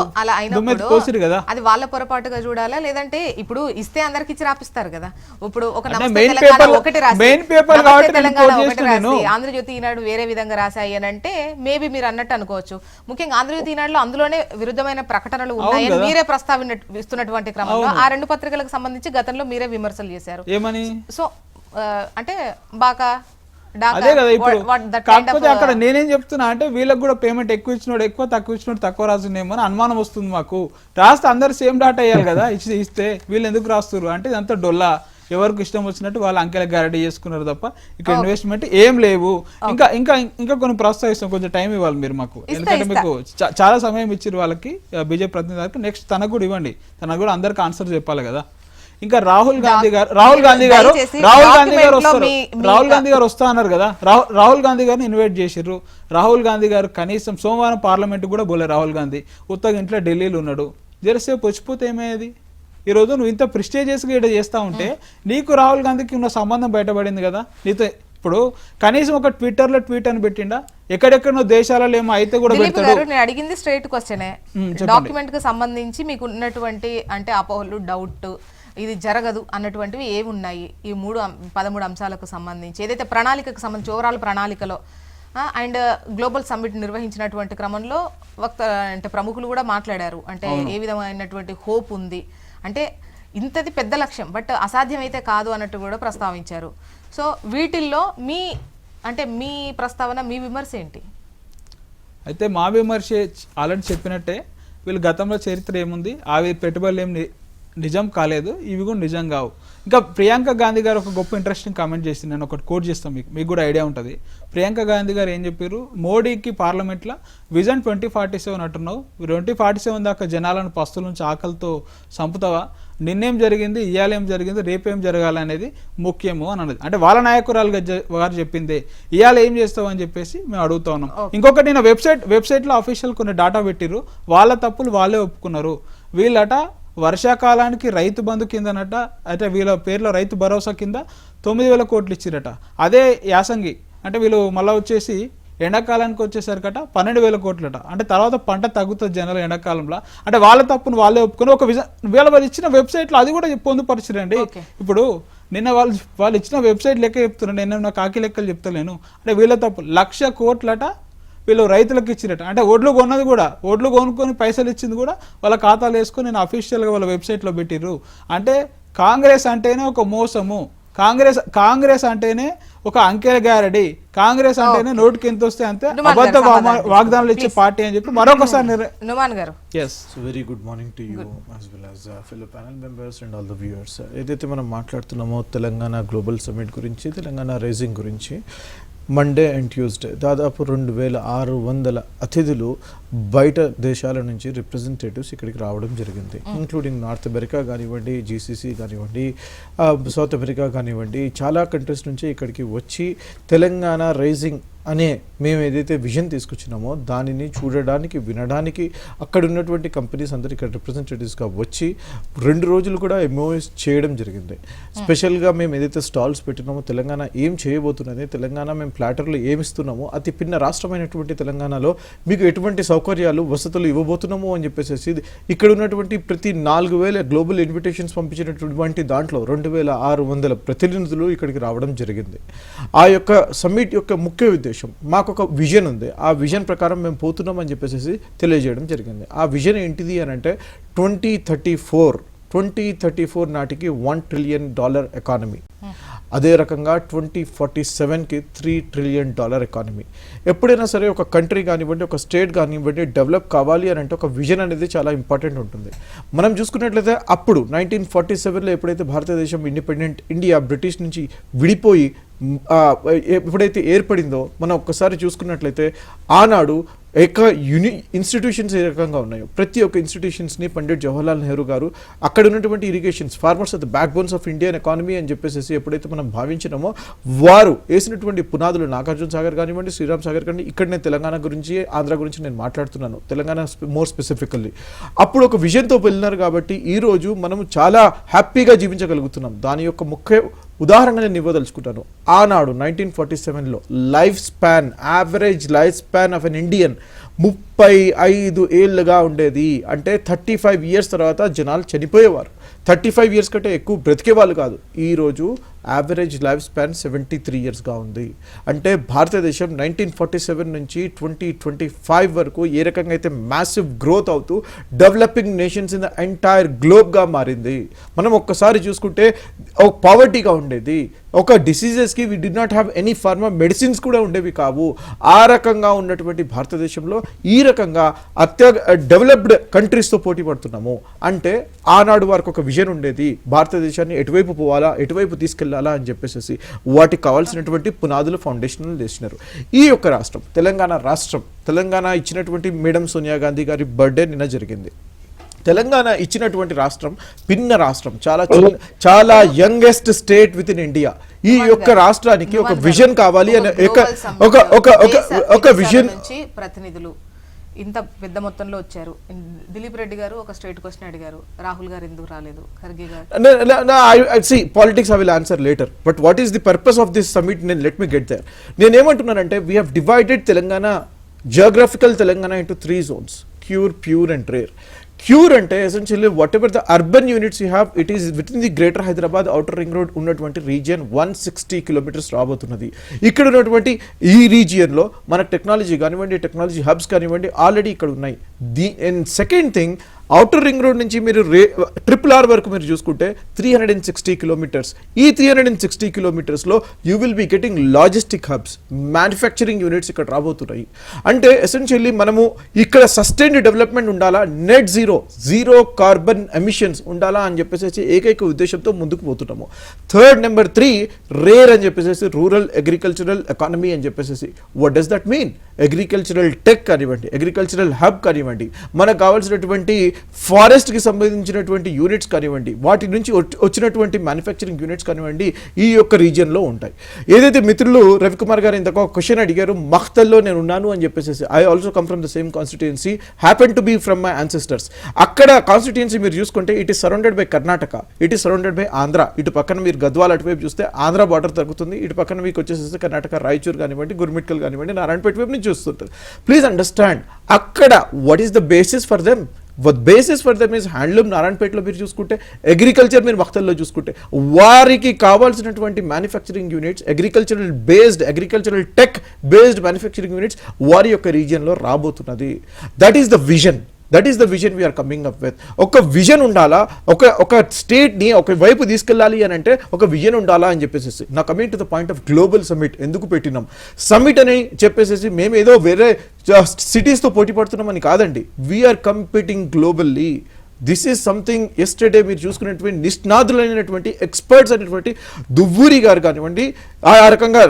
కోసిరు కదా. అది వాళ్ళ పొరపాటుగా చూడాలా, లేదంటే ఇప్పుడు ఇస్తే అందరికి ఇచ్చి రాపిస్తారు కదా. ఇప్పుడు ఒక ఆంధ్రజ్యోతి ఈనాడు వేరే విధంగా రాశాయి అని అంటే మేబీ మీరు అన్నట్టు అనుకోవచ్చు. ముఖ్యంగా ఆంధ్రజ్యోతి ఈనాడులో అందులోనే విరుద్ధమైన ప్రకటనలు ఉన్నాయని మీరే ప్రస్తావిస్తున్నటువంటి క్రమంలో ఆ రెండు పత్రికలకు సంబంధించి గతంలో మీరే విమర్శలు చేశారు. ఏమని? సో అంటే బాగా అదే కదా. ఇప్పుడు కాకపోతే అక్కడ నేనేం చెప్తున్నా అంటే వీళ్ళకి కూడా పేమెంట్ ఎక్కువ ఇచ్చినోడు ఎక్కువ, తక్కువ ఇచ్చినోడు తక్కువ రాస్తున్నామో అని అనుమానం వస్తుంది మాకు. రాస్తే అందరు సేమ్ డాటా వేయాలి కదా, ఇస్తే వీళ్ళు ఎందుకు రాస్తున్నారు అంటే ఇదంతా డొల్లా, ఎవరికి ఇష్టం వచ్చినట్టు వాళ్ళు అంకెల గ్యారెంటీ చేసుకున్నారు తప్ప ఇక్కడ ఇన్వెస్ట్మెంట్ ఏం లేవు. ఇంకా ఇంకా ఇంకా కొన్ని ప్రస్తావిస్తాం, కొంచెం టైం ఇవ్వాలి మీరు మాకు, ఎందుకంటే మీకు చాలా సమయం ఇచ్చారు వాళ్ళకి బీజేపీ ప్రతినిధి. నెక్స్ట్ తనకు కూడా ఇవ్వండి, తనకు కూడా అందరికి ఆన్సర్ చెప్పాలి కదా. ఇంకా రాహుల్ గాంధీ గారు వస్తా అన్నారు కదా, రాహుల్ గాంధీ గారిని ఇన్వైట్ చేసిర్రు. రాహుల్ గాంధీ గారు కనీసం సోమవారం పార్లమెంట్ కూడా పోలే. రాహుల్ గాంధీ ఉత్తగా ఇంట్లో ఢిల్లీలో ఉన్నాడు. జరసేపు వచ్చిపోతే ఏమయ్యేది? ఈరోజు నువ్వు ఇంత ప్రిస్టేజియస్గా ఇక్కడ చేస్తా ఉంటే నీకు రాహుల్ గాంధీకి ఉన్న సంబంధం బయటపడింది కదా. నీతో ఇప్పుడు కనీసం ఒక ట్విట్టర్లో ట్వీట్ అని పెట్టిండా, ఎక్కడెక్కడో దేశాలలో ఏమో అయితే కూడా పెడతాడు. నేను అడిగింది స్ట్రైట్ క్వశ్చనే, డాక్యుమెంట్ కి సంబంధించి మీకు ఉన్నటువంటి అంటే అపోహలు, డౌట్, ఇది జరగదు అన్నటువంటివి ఏమి ఉన్నాయి ఈ 13 అంశాలకు సంబంధించి, ఏదైతే ప్రణాళికకు సంబంధించి ఓవరాల్ ప్రణాళికలో అండ్ గ్లోబల్ సమ్మిట్ నిర్వహించినటువంటి క్రమంలో అంటే ప్రముఖులు కూడా మాట్లాడారు. అంటే ఏ విధమైనటువంటి హోప్ ఉంది అంటే ఇంతది పెద్ద లక్ష్యం బట్ అసాధ్యమైతే కాదు అన్నట్టు కూడా ప్రస్తావించారు. సో వీటిల్లో మీ ప్రస్తావన, మీ విమర్శ ఏంటి? అయితే మా విమర్శ ఆల్రెడీ చెప్పినట్టే, వీళ్ళు గతంలో చరిత్ర ఏముంది, అవి పెట్టుబడులు ఏమి నిజం కాలేదు, ఇవి కూడా నిజం కావు. ఇంకా ప్రియాంక గాంధీ గారు ఒక గొప్ప ఇంట్రెస్టింగ్ కామెంట్ చేసి నేను ఒకటి కోట్ చేస్తాను, మీకు కూడా ఐడియా ఉంటుంది. ప్రియాంక గాంధీ గారు ఏం చెప్పారు, మోడీకి పార్లమెంట్లో విజన్ 2047 అంటున్నావు, 2047 దాకా జనాలను పస్తుల నుంచి ఆకలితో చంపుతావా, నిన్నేం జరిగింది, ఇవాళ ఏం జరిగింది, రేపేం జరగాలనేది ముఖ్యము అని అన్నది. అంటే వాళ్ళ నాయకురాలు గారు చెప్పిందే, ఇవాళ ఏం చేస్తావు అని చెప్పేసి మేము అడుగుతా ఉన్నాం. ఇంకొకటి నేను వెబ్సైట్లో అఫీషియల్ కొన్ని డాటా పెట్టిర్రు, వాళ్ళ తప్పులు వాళ్ళే ఒప్పుకున్నారు. వీళ్ళట వర్షాకాలానికి రైతు బంధు కిందనట, అయితే వీళ్ళ పేర్లో రైతు భరోసా కింద 9,000 కోట్లు ఇచ్చిరట. అదే యాసంగి అంటే వీళ్ళు మళ్ళీ వచ్చేసి ఎండాకాలానికి వచ్చేసరికట 12,000 కోట్లట. అంటే తర్వాత పంట తగ్గుతుంది జనాలు ఎండాకాలంలో. అంటే వాళ్ళ తప్పును వాళ్ళే ఒప్పుకొని ఒక వీళ్ళు ఇచ్చిన వెబ్సైట్లో అది కూడా పొందుపరిచిరండి. ఇప్పుడు నిన్న వాళ్ళు ఇచ్చిన వెబ్సైట్ లెక్క చెప్తున్నాను, నేను నా కాకి లెక్కలు చెప్తలేను. అంటే వీళ్ళ తప్పు 1,00,000 కోట్లట వీళ్ళు రైతులకు ఇచ్చిరట. అంటే ఒడ్లు కొన్నది కూడా, ఒడ్లు కొనుక్కొని పైసలు ఇచ్చింది కూడా వాళ్ళ ఖాతాలు వేసుకొని నేను అఫీషియల్గా వాళ్ళ వెబ్సైట్లో పెట్టిర్రు. అంటే కాంగ్రెస్ అంటేనే ఒక మోసము, కాంగ్రెస్ అంటేనే ఒక అంకెల గ్యారెంటీ, కాంగ్రెస్ అంటేనే నోటికి ఎంత వస్తే అంతే అబద్ధ వాగ్దానాలు ఇచ్చే పార్టీ అని చెప్పి మరొకసారి నుమాన్ గారు. Very good morning to you as well as fellow panel members and all the viewers. ఏదైతే మనం మాట్లాడుతున్నామో తెలంగాణ గ్లోబల్ సమ్మిట్ గురించి, తెలంగాణ రైజింగ్ గురించి, మండే అండ్ ట్యూస్డే దాదాపు 2,600 అతిథులు బయట దేశాల నుంచి రిప్రజెంటేటివ్స్ ఇక్కడికి రావడం జరిగింది. ఇంక్లూడింగ్ నార్త్ అమెరికా కానివ్వండి, జీసీసీ కానివ్వండి, సౌత్ అమెరికా కానివ్వండి, చాలా కంట్రీస్ నుంచి ఇక్కడికి వచ్చి తెలంగాణ రైజింగ్ అనే మేము ఏదైతే విజన్ తీసుకొచ్చినామో దానిని చూడడానికి, వినడానికి అక్కడ ఉన్నటువంటి కంపెనీస్ అందరూ ఇక్కడ రిప్రజెంటేటివ్స్గా వచ్చి 2 రోజులు కూడా ఎంఓఎస్ చేయడం జరిగింది. స్పెషల్గా మేము ఏదైతే స్టాల్స్ పెట్టినామో తెలంగాణ ఏం చేయబోతున్నది, తెలంగాణ మేము ప్లాటర్లు ఏమిస్తున్నామో, అతి పిన్న రాష్ట్రమైనటువంటి తెలంగాణలో మీకు ఎటువంటి సౌకర్యాలు, వసతులు ఇవ్వబోతున్నాము అని చెప్పేసి ఇక్కడ ఉన్నటువంటి ప్రతి 4,000 గ్లోబల్ ఇన్విటేషన్స్ పంపించినటువంటి దాంట్లో 2,600 ప్రతినిధులు ఇక్కడికి రావడం జరిగింది. ఆ యొక్క సమ్మిట్ యొక్క ముఖ్య ఉద్దేశం, మాకు ఒక విజన్ ఉంది, ఆ విజన్ ప్రకారం మేము పోతున్నాం అని చెప్పేసి తెలియజేయడం జరిగింది. ఆ విజన్ ఏంటిది అని అంటే 2034 నాటికి $1 ట్రిలియన్ ఎకానమీ. అదే రకంగా 2047కి $3 trillion ఎకానమీ. ఎప్పుడైనా సరే ఒక కంట్రీ కానివ్వండి, ఒక స్టేట్ కానివ్వండి డెవలప్ కావాలి అని అంటే ఒక విజన్ అనేది చాలా ఇంపార్టెంట్ ఉంటుంది. మనం చూసుకున్నట్లయితే అప్పుడు 1947లో ఎప్పుడైతే భారతదేశం ఇండిపెండెంట్ ఇండియా బ్రిటిష్ నుంచి విడిపోయి ఎప్పుడైతే ఏర్పడిందో మనం ఒక్కసారి చూసుకున్నట్లయితే ఆనాడు ఇన్స్టిట్యూషన్స్ ఏ రకంగా ఉన్నాయో ప్రతి ఒక్క ఇన్స్టిట్యూషన్స్ని పండిట్ జవహర్లాల్ నెహ్రూ గారు అక్కడ ఉన్నటువంటి irrigations farmers are the backbones of Indian economy అని చెప్పేసి ఎప్పుడైతే మనం భావించినామో వారు వేసినటువంటి పునాదులు నాగార్జున సాగర్ కానివ్వండి, శ్రీరామ్ సాగర్ కానివ్వండి, ఇక్కడ నేను తెలంగాణ గురించి ఆంధ్ర గురించి నేను మాట్లాడుతున్నాను, తెలంగాణ మోర్ స్పెసిఫికల్లీ. అప్పుడు ఒక విజన్తో వెళ్ళినారు కాబట్టి ఈరోజు మనం చాలా హ్యాపీగా జీవించగలుగుతున్నాం. దాని యొక్క ముఖ్య ఉదాహరణ నేను ఇవ్వదలుచుకుంటాను. ఆనాడు 1947లో average life span of an Indian 35 ఏళ్ళుగా ఉండేది. అంటే 35 years తర్వాత జనాలు చనిపోయేవారు. 35 years కంటే ఎక్కువ బ్రతికే వాళ్ళు కాదు. ఈరోజు యావరేజ్ లైఫ్ స్పాన్ 73 yearsగా ఉంది. అంటే భారతదేశం 1947 నుంచి 2025 వరకు ఏ రకంగా అయితే మ్యాసివ్ గ్రోత్ అవుతూ developing nations in the entire గ్లోబ్గా మారింది. మనం ఒక్కసారి చూసుకుంటే ఒక పావర్టీగా ఉండేది, ఒక డిసీజెస్కి we did not have any pharma medicines కూడా ఉండేవి కావు. ఆ రకంగా ఉన్నటువంటి భారతదేశంలో ఈ రకంగా డెవలప్డ్ కంట్రీస్తో పోటీ పడుతున్నాము. అంటే ఆనాడు వారికి ఒక విజన్ ఉండేది, భారతదేశాన్ని ఎటువైపు పోవాలా, ఎటువైపు తీసుకెళ్లాలా అని చెప్పేసి వాటికి కావాల్సినటువంటి పునాదులు ఫౌండేషన్లు చేసినారు. ఈ యొక్క రాష్ట్రం తెలంగాణ ఇచ్చినటువంటి మేడం సోనియా గాంధీ గారి బర్త్డే నిన్న జరిగింది. తెలంగాణ ఇచ్చినటువంటి రాష్ట్రం భిన్న రాష్ట్రం, చాలా youngest state with in India. ఈ యొక్క రాష్ట్రానికి ఒక విజన్ కావాలి అనే ఒక విజన్ ప్రతినిధులు ఇంత పెద్ద మొత్తంలో వచ్చారు. దిలీప్ రెడ్డి గారు ఒక స్ట్రైట్ క్వశ్చన్ అడిగారు, రాహుల్ గారు ఎందుకు రాలేదు, ఖర్గే గారు. See, politics I will answer later. But what is the purpose of this summit? Let me get there. నేనేమంటున్నానంటే we have divided Telangana, geographical Telangana into 3 zones: cure, pure and rare. Cure అంటే essentially whatever the urban units you have, it is within the greater Hyderabad outer ring road ఉన్నటువంటి region 160 kilometers రాబోతున్నది. ఇక్కడ ఉన్నటువంటి ఈ రీజియన్లో మన technology కానివ్వండి, technology hubs కానివ్వండి already ఇక్కడ ఉన్నాయి. And second thing, outer ring road నుంచి మీరు RRR వరకు మీరు చూసుకుంటే 360 kilometers. ఈ 360 kilometersలో you will be getting logistic hubs, manufacturing units ఇక్కడ రాబోతున్నాయి. అంటే ఎసెన్షియల్లీ మనము ఇక్కడ సస్టైన్డ్ డెవలప్మెంట్ ఉండాలా, నెట్ జీరో కార్బన్ ఎమిషన్స్ ఉండాలా అని చెప్పేసి ఏకైక ఉద్దేశంతో ముందుకు పోతున్నాము. థర్డ్ నెంబర్ 3 రేర్ అని చెప్పేసి రూరల్ అగ్రికల్చరల్ ఎకానమీ అని చెప్పేసి. What does that mean? Agricultural tech కానివ్వండి, అగ్రికల్చరల్ హబ్ కానివ్వండి, మనకు కావాల్సినటువంటి ఫారెస్ట్కి సంబంధించినటువంటి యూనిట్స్ కానివ్వండి, వాటి నుంచి వచ్చినటువంటి మ్యానుఫ్యాక్చరింగ్ యూనిట్స్ కానివ్వండి ఈ యొక్క రీజియన్లో ఉంటాయి. ఏదైతే మిత్రులు రవికుమార్ గారు ఇంతకు ఒక క్వశ్చన్ అడిగారు, మఖ్తల్లో నేను ఉన్నాను అని చెప్పేసి. I also come from the same constituency, happen to be from my ancestors. అక్కడ కాన్స్టిట్యుయెన్సీ మీరు చూసుకుంటే it is surrounded by Karnataka, it is surrounded by Andhra. ఇటు పక్కన మీరు గద్వాల్ అటువైపు చూస్తే ఆంధ్ర బార్డర్ తగ్గుతుంది, ఇటు పక్కన మీకు వచ్చేసి కర్ణాటక రాయచూర్ కానివ్వండి, గుర్మిట్కల్ కానివ్వండి, నారాయణపేట వైపు నుంచి చూస్తుంటారు. ప్లీజ్ అండర్స్టాండ్, అక్కడ what is the basis for them? Basis for them is handloom. నారాయణపేటలో మీరు చూసుకుంటే అగ్రికల్చర్, మీరు మఖ్తల్లో చూసుకుంటే వారికి కావాల్సినటువంటి manufacturing units, agricultural tech based manufacturing units వారి యొక్క రీజియన్లో రాబోతున్నది. That is the vision we're coming up with. ఒక విజన్ ఉండాలా, ఒక స్టేట్ని ఒక వైపు తీసుకెళ్ళాలి అని అంటే ఒక విజన్ ఉండాలా అని చెప్పేసి. నా coming to the point of global summit ఎందుకు పెట్టినాం? సమ్మిట్ అని చెప్పేసి మేము ఏదో వేరే సిటీస్తో పోటీ పడుతున్నామని కాదండి. We are competing globally. This is something yesterday మీరు చూసుకున్నటువంటి నిష్ణాతులైనటువంటి ఎక్స్పర్ట్స్ అనేటువంటి దువ్వూరి గారు కానివ్వండి, ఆ రకంగా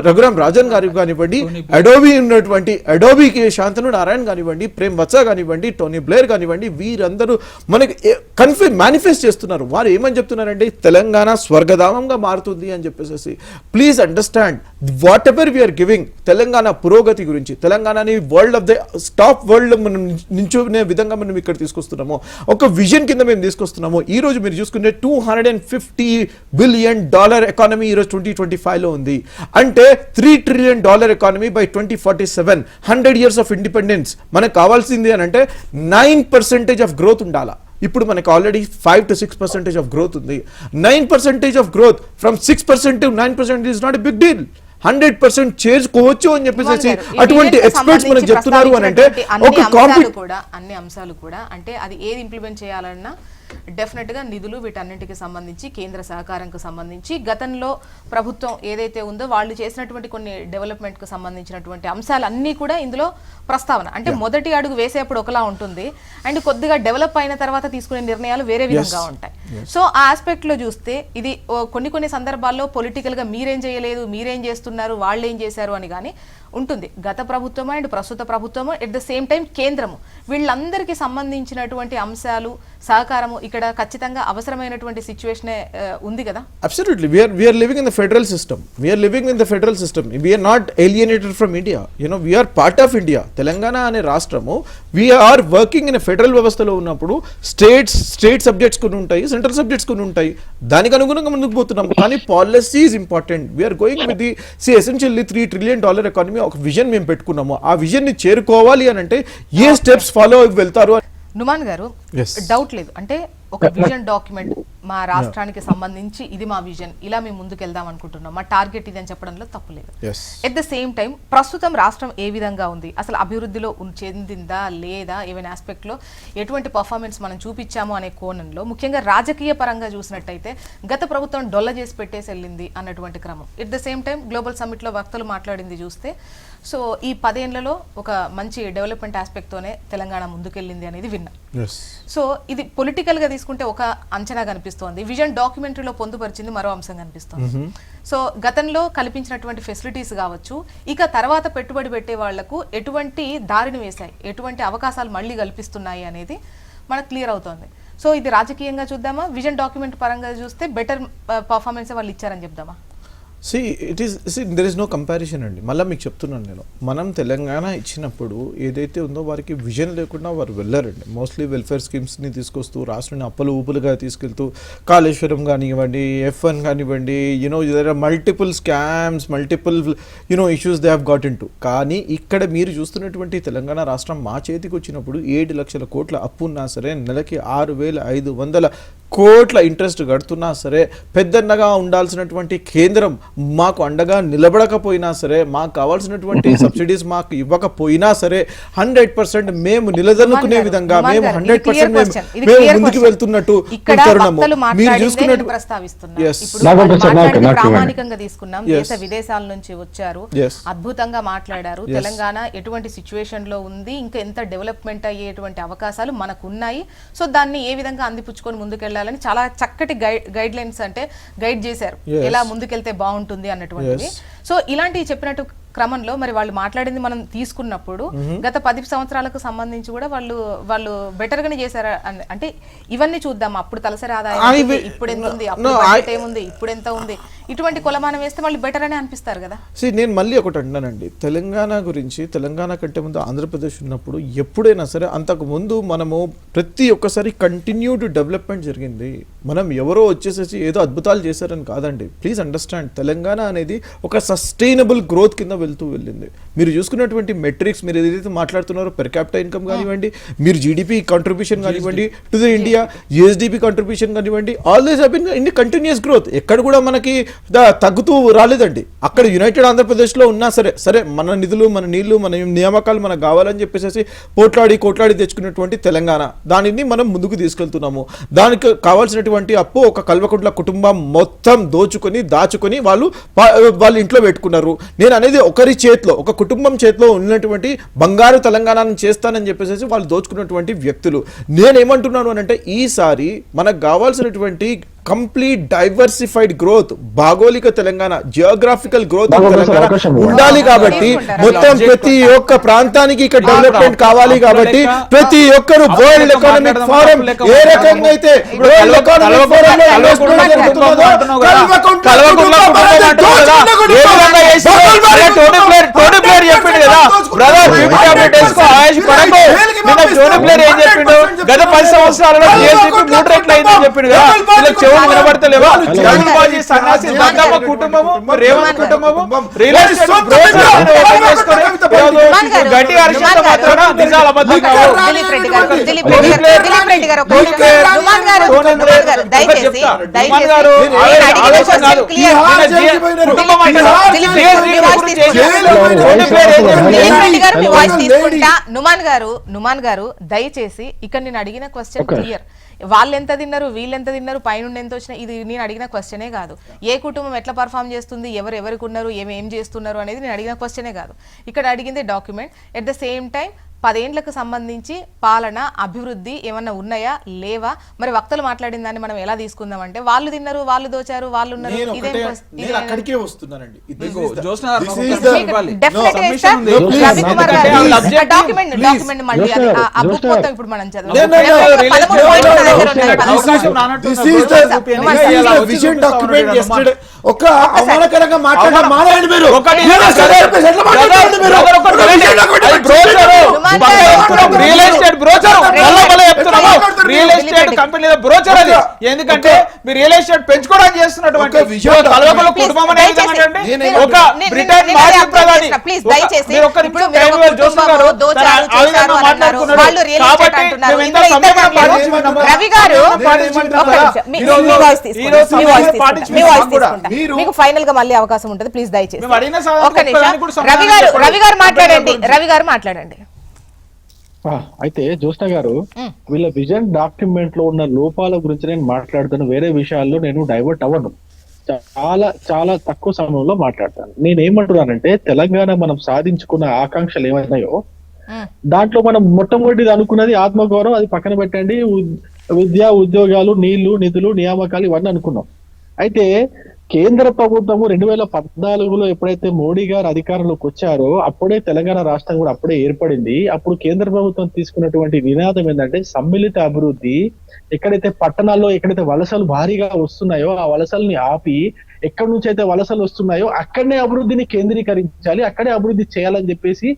రఘురామ్ రాజన్ గారు కానివ్వండి, అడోబీకి శాంతను నారాయణ కానివ్వండి, ప్రేమ్ వత్స కానివ్వండి, టోనీ బ్లేర్ కానివ్వండి, వీరందరూ మనకి మేనిఫెస్ట్ చేస్తున్నారు. వారు ఏమని చెప్తున్నారంటే తెలంగాణ స్వర్గధామంగా మారుతుంది అని చెప్పేసి. Please understand whatever we are giving, Telangana పురోగతి గురించి, తెలంగాణని world of the top world మనం నించునే విధంగా మనం ఇక్కడ తీసుకొస్తున్నాము. ఒక విజన్ కింద మేము తీసుకొస్తున్నాము. ఈ రోజు మీరు చూసుకుంటే $250 billion ఎకానమీ ఈరోజు 2025లో ఉంది. అంటే $3 trillion economy by 2047, 100 years of independence. మనకు కావాల్సింది అని అంటే 9% ఆఫ్ గ్రోత్ ఉండాలా. ఇప్పుడు మనకు ఆల్రెడీ 5 to 6% ఆఫ్ గ్రోత్ ఉంది. 9% of growth from 6% to 9% is not a big deal. 100% చేర్చుకోవచ్చు అని చెప్పేసి ఈ అటువంటి విజన్కు ఎక్స్పర్ట్స్ మనకు సంబంధించి చెప్తున్నారు అని అంటే ప్రస్తావించినటువంటి అన్ని అంశాలు కూడా అంటే అది ఏది ఇంప్లిమెంట్ చేయాలన్నా డెఫినెట్ గా నిధులు వీటన్నిటికి సంబంధించి కేంద్ర సహకారంకు సంబంధించి గతంలో ప్రభుత్వం ఏదైతే ఉందో వాళ్ళు చేసినటువంటి కొన్ని డెవలప్మెంట్ కు సంబంధించినటువంటి అంశాలన్నీ కూడా ఇందులో ప్రస్తావన అంటే మొదటి అడుగు వేసేప్పుడు ఒకలా ఉంటుంది అండ్ కొద్దిగా డెవలప్ అయిన తర్వాత తీసుకునే నిర్ణయాలు వేరే విధంగా ఉంటాయి. సో ఆ ఆస్పెక్ట్ లో చూస్తే ఇది కొన్ని సందర్భాల్లో పొలిటికల్ గా మీరేం చేయలేదు, మీరేం చేస్తున్నారు, వాళ్ళు ఏం చేశారు అని కానీ ఉంటుంది. గత ప్రభుత్వము అండ్ ప్రస్తుత ప్రభుత్వము ఎట్ ద సేమ్ టైం కేంద్రము వీళ్ళందరికీ సంబంధించినటువంటి అంశాలు సహకారము ఇక్కడ ఖచ్చితంగా అవసరమైనటువంటి సిచ్యువేషన్ ఉంది కదా. Absolutely. We are living in the federal system. We are living in the federal system. We are not alienated from India. We are part of India. Telangana అనే రాష్ట్రము we are working in a federal వ్యవస్థలో ఉన్నప్పుడు state subjects కొన్ని ఉంటాయి, central subjects కొన్ని ఉంటాయి. దానికి అనుగుణంగా ముందుకు పోతున్నాం. కానీ policy is important. We are going with the essentially $3 trillion economy ఒక విజన్ మేము పెట్టుకున్నాము. ఆ విజన్ ని చేరుకోవాలి అని అంటే ఏ స్టెప్స్ ఫాలో వెళ్తారు. నుమాన్ గారు డౌట్ లేదు అంటే ఒక విజన్ డాక్యుమెంట్ మా రాష్ట్రానికి సంబంధించి ఇది మా విజన్, ఇలా మేము ముందుకు వెళ్దాం అనుకుంటున్నాం, మా టార్గెట్ ఇది అని చెప్పడంలో తప్పు లేదు. ఎట్ ద సేమ్ టైం ప్రస్తుతం రాష్ట్రం ఏ విధంగా ఉంది, అసలు అభివృద్ధిలో చెందిందా లేదా, ఏవైనా ఆస్పెక్ట్ లో ఎటువంటి పర్ఫార్మెన్స్ మనం చూపించాము అనే కోణంలో ముఖ్యంగా రాజకీయ పరంగా చూసినట్టయితే గత ప్రభుత్వం డొల్ల చేసి పెట్టేసి వెళ్ళింది అన్నటువంటి క్రమం. At the same time global summit లో వక్తలు మాట్లాడింది చూస్తే సో ఈ 10 ఏళ్లలో ఒక మంచి డెవలప్మెంట్ ఆస్పెక్ట్ తోనే తెలంగాణ ముందుకెళ్ళింది అనేది విన్నా. సో ఇది పొలిటికల్ గా తీసుకుంటే ఒక అంచనా కనిపిస్తోంది, విజన్ డాక్యుమెంటరీలో పొందుపరిచింది మరో అంశం కనిపిస్తోంది. సో గతంలో కల్పించినటువంటి ఫెసిలిటీస్ కావచ్చు, ఇక తర్వాత పెట్టుబడి పెట్టే వాళ్లకు ఎటువంటి దారిని వేశాయి, ఎటువంటి అవకాశాలు మళ్ళీ కల్పిస్తున్నాయి అనేది మనకు క్లియర్ అవుతోంది. సో ఇది రాజకీయంగా చూద్దామా, విజన్ డాక్యుమెంట్ పరంగా చూస్తే బెటర్ పర్ఫార్మెన్స్ వాళ్ళు ఇచ్చారని చెప్దామా? దెర్ ఇస్ నో కంపారిజన్ అండి. మళ్ళీ మీకు చెప్తున్నాను నేను, మనం తెలంగాణ ఇచ్చినప్పుడు ఏదైతే ఉందో వారికి విజన్ లేకుండా వారు వెళ్ళారండి. మోస్ట్లీ వెల్ఫేర్ స్కీమ్స్ని తీసుకొస్తూ రాష్ట్రాన్ని అప్పలు ఊపులుగా తీసుకెళ్తూ కాళేశ్వరం కానివ్వండి, F1 కానివ్వండి, there are multiple scams, multiple issues they have got into. కానీ ఇక్కడ మీరు చూస్తున్నటువంటి తెలంగాణ రాష్ట్రం మా చేతికి వచ్చినప్పుడు 7 లక్షల కోట్ల అప్పు ఉన్నా సరే, నెలకి 6,500 కోట్ల ఇంట్రెస్ట్ కడుతున్నా సరే, పెద్దన్నగా ఉండాల్సినటువంటి కేంద్రం మాకు అండగా నిలబడకపోయినా సరే, మాకు కావాల్సినటువంటి సబ్సిడీస్ మాకు ఇవ్వకపోయినా సరే 100% మేము నిలదన్నుకునే విధంగా మేము 100% మేము ముందుకు వెళ్తున్నట్టు తరుణము. మీరు చూసుకున్నట్టు ప్రామాణికంగా తీసుకున్నాం, దేశ విదేశాల నుంచి వచ్చారు, అద్భుతంగా మాట్లాడారు, తెలంగాణ ఎటువంటి సిచ్యువేషన్ లో ఉంది, ఇంకా ఎంత డెవలప్మెంట్ అయ్యేటువంటి అవకాశాలు మనకు ఉన్నాయి, సో దాన్ని ఏ విధంగా అందిపుచ్చుకొని ముందుకెళ్ళాలి చాలా చక్కటి గైడ్ లైన్స్ అంటే గైడ్ చేశారు, ఎలా ముందుకెళ్తే బాగుంటుంది అన్నటువంటిది. సో ఇలాంటివి చెప్పినట్టు క్రమంలో మరి వాళ్ళు మాట్లాడింది మనం తీసుకున్నప్పుడు గత 10 సంవత్సరాలకు సంబంధించి కూడా వాళ్ళు బెటర్ గానే చేశారు అంటే ఇవన్నీ చూద్దాం. అప్పుడు తలసరి ఆదాయం ఇప్పుడు ఎంత ఉంది, అప్పుడు బడ్జెట్ ఏముంది, ఇప్పుడు ఎంత ఉంది, ఇటువంటి కొలమానం వేస్తే మళ్ళీ బెటర్ అనే అనిపిస్తారు కదా. నేను మళ్ళీ ఒకటి అంటున్నానండి, తెలంగాణ గురించి, తెలంగాణ కంటే ముందు ఆంధ్రప్రదేశ్ ఉన్నప్పుడు ఎప్పుడైనా సరే అంతకు ముందు మనము ప్రతి ఒక్కసారి కంటిన్యూడ్ డెవలప్మెంట్ జరిగింది. మనం ఎవరో వచ్చేసేసి ఏదో అద్భుతాలు చేశారని కాదండి. ప్లీజ్ అండర్స్టాండ్, తెలంగాణ అనేది ఒక సస్టైనబుల్ గ్రోత్ కింద వెళ్తూ వెళ్ళింది. మీరు చూసుకున్నటువంటి మెట్రిక్స్, మీరు ఏదైతే మాట్లాడుతున్నారో పెర్ క్యాపిటల్ ఇన్కమ్ కానివ్వండి, మీరు జీడిపి కాంట్రిబ్యూషన్ కానివ్వండి to the India, GSDP contribution కానివ్వండి, all these have been in continuous growth. ఎక్కడ కూడా మనకి తగ్గుతూ రాలేదండి. అక్కడ యునైటెడ్ ఆంధ్రప్రదేశ్లో ఉన్నా సరే మన నిధులు, మన నీళ్లు, మన నియామకాలు మనకు కావాలని చెప్పేసి కోట్లాడి తెచ్చుకున్నటువంటి తెలంగాణ, దానిని మనం ముందుకు తీసుకెళ్తున్నాము. దానికి కావాల్సినటువంటి అప్పు ఒక కల్వకుంట్ల కుటుంబం మొత్తం దాచుకొని వాళ్ళు ఇంట్లో పెట్టుకున్నారు. నేను అనేది ఒకరి చేతిలో, ఒక కుటుంబం చేతిలో ఉన్నటువంటి బంగారు తెలంగాణను చేస్తానని చెప్పేసి వాళ్ళు దోచుకున్నటువంటి వ్యక్తులు. నేనేమంటున్నాను అని అంటే ఈసారి మనకు కావాల్సినటువంటి కంప్లీట్ డైవర్సిఫైడ్ గ్రోత్, భౌగోళిక తెలంగాణ, జియోగ్రాఫికల్ గ్రోత్ తెలంగాణ ఉండాలి. కాబట్టి మొత్తం ప్రతి ఒక్క ప్రాంతానికి ఇక్కడ డెవలప్మెంట్ కావాలి. కాబట్టి ప్రతి ఒక్కరు వరల్డ్ ఎకనామిక్ ఫోరం ఏ రకంగా అయితే వరల్డ్ ఎకనామిక్ ఫోరం గత 10 సంవత్సరాలలో జీఎస్టీపీ 3 రెట్లు అయిందని చెప్పిండు కదా, వీళ్ళకి చెవులు వినబడతలేవా? దళితవాది సన్యాసి గంగమ్మ కుటుంబము, రేవంత్ కుటుంబము, రియల్ ఎస్టేట్ బ్రోకర్లను ఓపెన్ చేసుకొని గట్టి అరిచేత మాత్రాన నిజాలు అబద్ధం కావు. నుమాన్ గారు దయచేసి ఇక్కడ నేను అడిగిన క్వశ్చన్ క్లియర్. వాళ్ళు ఎంత తిన్నారు, వీళ్ళు ఎంత తిన్నారు, పైన ఎంత వచ్చినా, ఇది నేను అడిగిన క్వశ్చనే కాదు. ఏ కుటుంబం ఎట్లా పర్ఫామ్ చేస్తుంది, ఎవరికి ఉన్నారు, ఏం చేస్తున్నారు అనేది నేను అడిగిన క్వశ్చనే కాదు. ఇక్కడ అడిగింది document. At the same time 10 ఏళ్లకు సంబంధించి పాలన, అభివృద్ధి ఏమన్నా ఉన్నాయా లేవా? మరి వక్తలు మాట్లాడిన దాన్ని మనం ఎలా తీసుకుందాం అంటే వాళ్ళు తిన్నారు, వాళ్ళు దోచారు, వాళ్ళు ఉన్నారు. అక్కడికే వస్తున్నానండి. ఒక అవమానకరంగా మాట్లాడారు మానేయండి మీరు. Real estate brochure, real estate company brochure అది. ఎందుకంటే మీరు రియల్ ఎస్టేట్ పెంచుకోవడానికి చేస్తున్నటువంటి కుటుంబం ఒక బ్రిటన్ మాజీ ప్రధాని మీకు ఫైనల్ గా మళ్ళీ అవకాశం ఉంటుంది. ప్లీజ్ దయచేసి ఒక నిమిషం. రవి గారు మాట్లాడండి. అయితే జ్యోత్స్న గారు, వీళ్ళ విజన్ డాక్యుమెంట్ లో ఉన్న లోపాల గురించి నేను మాట్లాడుతాను, వేరే విషయాల్లో నేను డైవర్ట్ అవ్వను. చాలా చాలా తక్కువ సమయంలో మాట్లాడతాను. నేనేమంటున్నానంటే తెలంగాణ మనం సాధించుకున్న ఆకాంక్షలు ఏమైనాయో దాంట్లో మనం మొట్టమొదటిది అనుకున్నది ఆత్మగౌరవం. అది పక్కన పెట్టండి, విద్య, ఉద్యోగాలు, నీళ్లు, నిధులు, నియామకాలు ఇవన్నీ అనుకున్నాం. అయితే కేంద్ర ప్రభుత్వము 2014లో ఎప్పుడైతే మోడీ గారు అధికారంలోకి వచ్చారో అప్పుడే తెలంగాణ రాష్ట్రం కూడా అప్పుడే ఏర్పడింది. అప్పుడు కేంద్ర ప్రభుత్వం తీసుకున్నటువంటి నినాదం ఏంటంటే సమ్మిళిత అభివృద్ధి. ఎక్కడైతే పట్టణాల్లో ఎక్కడైతే వలసలు భారీగా వస్తున్నాయో ఆ వలసల్ని ఆపి, ఎక్కడి నుంచి అయితే వలసలు వస్తున్నాయో అక్కడనే అభివృద్ధిని కేంద్రీకరించాలి, అక్కడే అభివృద్ధి చేయాలని చెప్పేసి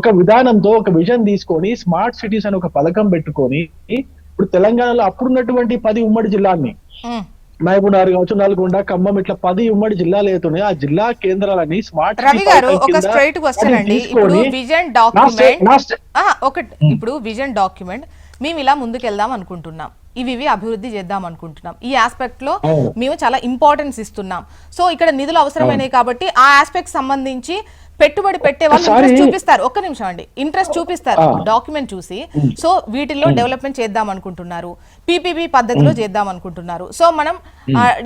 ఒక విధానంతో ఒక విజన్ తీసుకొని స్మార్ట్ సిటీస్ అని ఒక పథకం పెట్టుకొని ఇప్పుడు తెలంగాణలో అప్పుడున్నటువంటి 10 ఉమ్మడి జిల్లాల్ని, మహబూబ్నగర్ కావచ్చు, నల్గొండ, ఖమ్మం, ఇట్లా 10 ఉమ్మడి జిల్లాలు అవుతున్నాయి. ఆ జిల్లా కేంద్రాలని స్మార్ట్ రవి గారు ఒక స్ట్రైట్ క్వశ్చన్ అండి. ఇప్పుడు విజన్ డాక్యుమెంట్ మేము ఇలా ముందుకెళ్దాం అనుకుంటున్నాం, ఇవి అభివృద్ధి చేద్దాం అనుకుంటున్నాం, ఈ ఆస్పెక్ట్ లో మేము చాలా ఇంపార్టెన్స్ ఇస్తున్నాం. సో ఇక్కడ నిధులు అవసరమైనవి కాబట్టి ఆ ఆస్పెక్ట్ సంబంధించి పెట్టుబడి పెట్టే వాళ్ళు ఇంట్రెస్ట్ చూపిస్తారు. ఒక్క నిమిషం అండి, ఇంట్రెస్ట్ చూపిస్తారు డాక్యుమెంట్ చూసి. సో వీటిల్లో డెవలప్మెంట్ చేద్దాం అనుకుంటున్నారు, పీపీపీ పద్ధతిలో చేద్దాం అనుకుంటున్నారు, సో మనం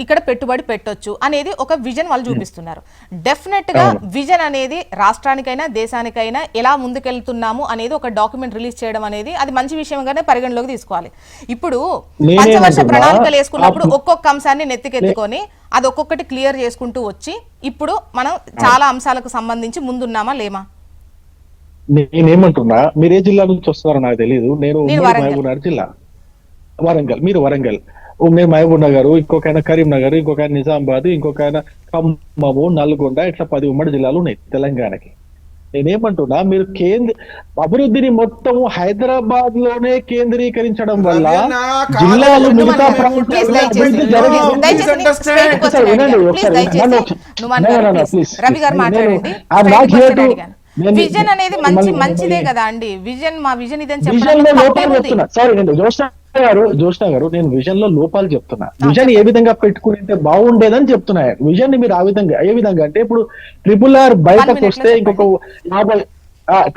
ఇక్కడ పెట్టుబడి పెట్టొచ్చు అనేది ఒక విజన్ వాళ్ళు చూపిస్తున్నారు. డెఫినెట్ గా విజన్ అనేది రాష్ట్రానికైనా దేశానికైనా ఎలా ముందుకెళ్తున్నాము అనేది ఒక డాక్యుమెంట్ రిలీజ్ చేయడం అనేది అది మంచి విషయంగానే పరిగణలోకి తీసుకోవాలి. ఇప్పుడు పంచవర్ష ప్రణాళికలు వేసుకున్నప్పుడు ఒక్కొక్క అంశాన్ని నెత్తికెత్తుకొని అది ఒక్కొక్కటి క్లియర్ చేసుకుంటూ వచ్చి ఇప్పుడు మనం చాలా అంశాలకు సంబంధించి ముందున్నామా లేమా? నేనేమంటున్నా, మీరు ఏ జిల్లా నుంచి వస్తున్నారో నాకు తెలియదు. నేను మహబూబ్నగర్ జిల్లా, వరంగల్, మీరు వరంగల్, నేను మహబూబ్ నగర్, ఇంకొక కరీంనగర్, ఇంకొక నిజామాబాద్, ఇంకొక ఖమ్మము, నల్గొండ, ఇట్లా 10 ఉమ్మడి జిల్లాలు ఉన్నాయి తెలంగాణకి. నేనేమంటున్నా, మీరు అభివృద్ధిని మొత్తం హైదరాబాద్ లోనే కేంద్రీకరించడం వల్ల జిల్లాలు మిగతా విజన్ అనేది మంచిదే కదా అండి. విజన్ మా విజన్ ఇదని చెప్పడం. జ్యోత్స్న గారు, నేను విజన్ లో లోపాలు చెప్తున్నా. విజన్ ఏ విధంగా పెట్టుకుంటే బాగుండేదని చెప్తున్నా. విజన్ ని మీరు ఏ విధంగా అంటే ఇప్పుడు RRR బయటకు వస్తే ఇంకొక 50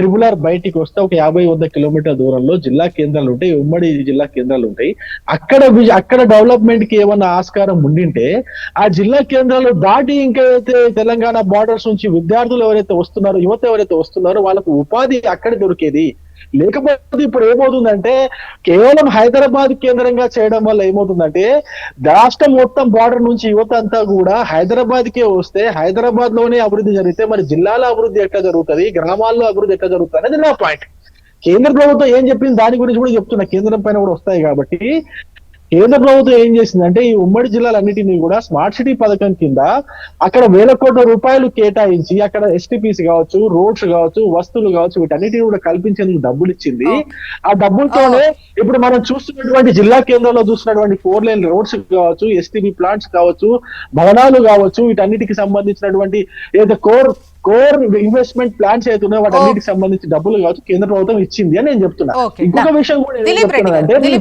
RRR బయటికి వస్తే ఒక 50-100 కిలోమీటర్ల దూరంలో జిల్లా కేంద్రాలు ఉంటాయి, ఉమ్మడి జిల్లా కేంద్రాలు ఉంటాయి. అక్కడ డెవలప్మెంట్ కి ఏమన్నా ఆస్కారం ఉండింటే ఆ జిల్లా కేంద్రాలు దాటి ఇంకైతే తెలంగాణ బార్డర్స్ నుంచి విద్యార్థులు ఎవరైతే వస్తున్నారో, యువత ఎవరైతే వస్తున్నారో వాళ్ళకు ఉపాధి అక్కడ దొరికేది. లేకపోతే ఇప్పుడు ఏమవుతుందంటే కేవలం హైదరాబాద్ కేంద్రంగా చేయడం వల్ల ఏమవుతుందంటే రాష్ట్రం మొత్తం బార్డర్ నుంచి యువత అంతా కూడా హైదరాబాద్ కే వస్తే హైదరాబాద్ లోనే అభివృద్ధి జరిగితే మరి జిల్లాల అభివృద్ధి ఎట్లా జరుగుతుంది, గ్రామాల్లో అభివృద్ధి ఎట్లా జరుగుతుంది అనేది నా పాయింట్. కేంద్ర ప్రభుత్వం ఏం చెప్పింది దాని గురించి కూడా చెప్తున్నా, కేంద్రం పైన కూడా వస్తాయి కాబట్టి కేంద్ర ప్రభుత్వం ఏం చేసిందంటే ఈ ఉమ్మడి జిల్లాలన్నిటినీ కూడా స్మార్ట్ సిటీ పథకం కింద అక్కడ వేల కోట్ల రూపాయలు కేటాయించి అక్కడ ఎస్టీపీసీ కావచ్చు, రోడ్స్ కావచ్చు, వస్తువులు కావచ్చు, వీటన్నిటిని కూడా కల్పించేందుకు డబ్బులు ఇచ్చింది. ఆ డబ్బులతోనే ఇప్పుడు మనం చూస్తున్నటువంటి జిల్లా కేంద్రంలో చూస్తున్నటువంటి 4 లేన్ రోడ్స్ కావచ్చు, ఎస్టీబీ ప్లాంట్స్ కావచ్చు, భవనాలు కావచ్చు, వీటన్నిటికి సంబంధించినటువంటి ఏదైతే కోర్ ఇన్వెస్ట్మెంట్ ప్లాన్స్ అయితే ఉన్నాయో వాటన్నిటికి సంబంధించి డబ్బులు కావచ్చు కేంద్ర ప్రభుత్వం ఇచ్చింది అని నేను చెప్తున్నా. ఇంకొక విషయం కూడా దిలీప్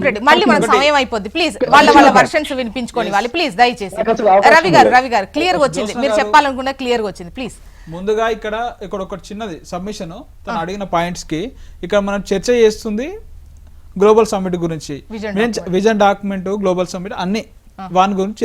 రెడ్డి మళ్ళీ మనకు సమయం అయిపోద్ది, ప్లీజ్ వాళ్ళ వర్షన్స్ వినిపించుకోండి వాళ్ళు, ప్లీజ్ దయచేసి. రవి గారు క్లియర్ గా వచ్చింది, మీరు చెప్పాలనుకున్నా క్లియర్ గా వచ్చింది, ప్లీజ్. ముందుగా ఇక్కడ ఒకటి చిన్నది సబ్మిషన్, తను అడిగిన పాయింట్స్ కి ఇక్కడ మనం చర్చ చేస్తుంది గ్లోబల్ సమ్మిట్ గురించి, విజన్ డాక్యుమెంట్, గ్లోబల్ సమ్మిట్ అన్ని వాని గురించి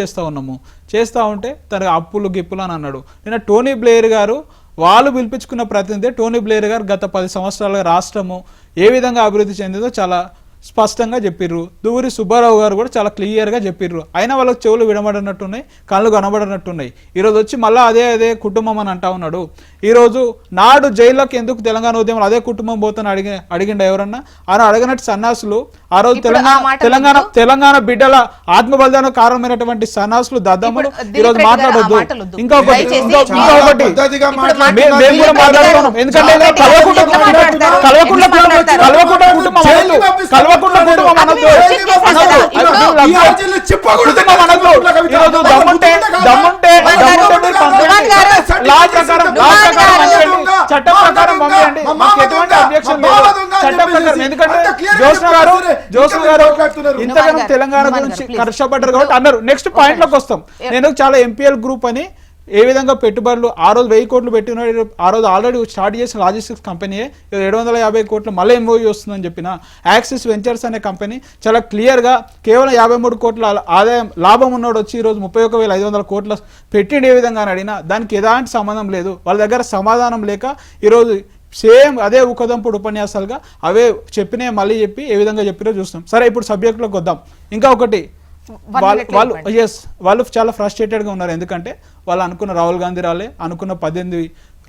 చేస్తా ఉంటే తన అప్పులు గిప్పులు అని అన్నాడు. నిన్న టోనీ బ్లేయర్ గారు వాళ్ళు పిలిపించుకున్న ప్రతినిధి టోనీ బ్లేయర్ గారు గత 10 సంవత్సరాలుగా రాష్ట్రము ఏ విధంగా అభివృద్ధి చెందిందో చాలా స్పష్టంగా చెప్పిర్రు. దువ్వూరి సుబ్బారావు గారు కూడా చాలా క్లియర్గా చెప్పిర్రు. అయినా వాళ్ళకి చెవులు వినబడినట్టున్నాయి, కళ్ళు కనబడినట్టున్నాయి. ఈరోజు వచ్చి మళ్ళీ అదే కుటుంబం అని అంటా ఉన్నాడు. ఈరోజు నాడు జైల్లోకి ఎందుకు తెలంగాణ ఉద్యమంలో అదే కుటుంబం పోతాను అడిగిండ ఎవరన్నా? అని అడగనట్టు సన్నాసులు ఆ రోజు తెలంగాణ బిడ్డల ఆత్మ బలిదానం కారణమైనటువంటి సన్నాసులు దద్దమ్మలు ఈరోజు మాట్లాడొద్దు. ఇంకొకటి మేము కూడా మాట్లాడుతున్నాం, ఎందుకంటే కల్వకుంట్ల కుటుంబం చట్టం ప్రకారం పంపించండి, మాకు ఎటువంటి అబ్జెక్షన్ లేదు చట్టం ప్రకారం. ఎందుకంటే జోష్న గారు ఇంతగానో తెలంగాణ గురించి కష్టపడ్డారు కాబట్టి అన్నారు. నెక్స్ట్ పాయింట్ లోకి వస్తాం. నేను చాలా ఎంపీఎల్ గ్రూప్ అని ఏ విధంగా పెట్టుబడులు ఆ రోజు 1000 కోట్లు పెట్టినాడు, ఆ రోజు ఆల్రెడీ స్టార్ట్ చేసిన లాజిస్టిక్స్ కంపెనీ 750 కోట్లు మళ్ళీ ఎంఓయూ వస్తుందని చెప్పిన యాక్సిస్ వెంచర్స్ అనే కంపెనీ చాలా క్లియర్గా కేవలం 53 కోట్ల ఆదాయం లాభం ఉన్నాడు వచ్చి ఈరోజు 31,500 కోట్ల పెట్టిండు ఏ విధంగా అని అడిగినా దానికి ఎలాంటి సంబంధం లేదు. వాళ్ళ దగ్గర సమాధానం లేక ఈరోజు సేమ్ అదే ఉకదంపుడు ఉపన్యాసాలుగా అవే చెప్పినే మళ్ళీ చెప్పి ఏ విధంగా చెప్పిరో చూస్తాం. సరే, ఇప్పుడు సబ్జెక్ట్లోకి వద్దాం. ఇంకా ఒకటి, వాళ్ళు చాలా ఫ్రస్ట్రేటెడ్గా ఉన్నారు. ఎందుకంటే వాళ్ళు అనుకున్న రాహుల్ గాంధీ రాలే, అనుకున్న 18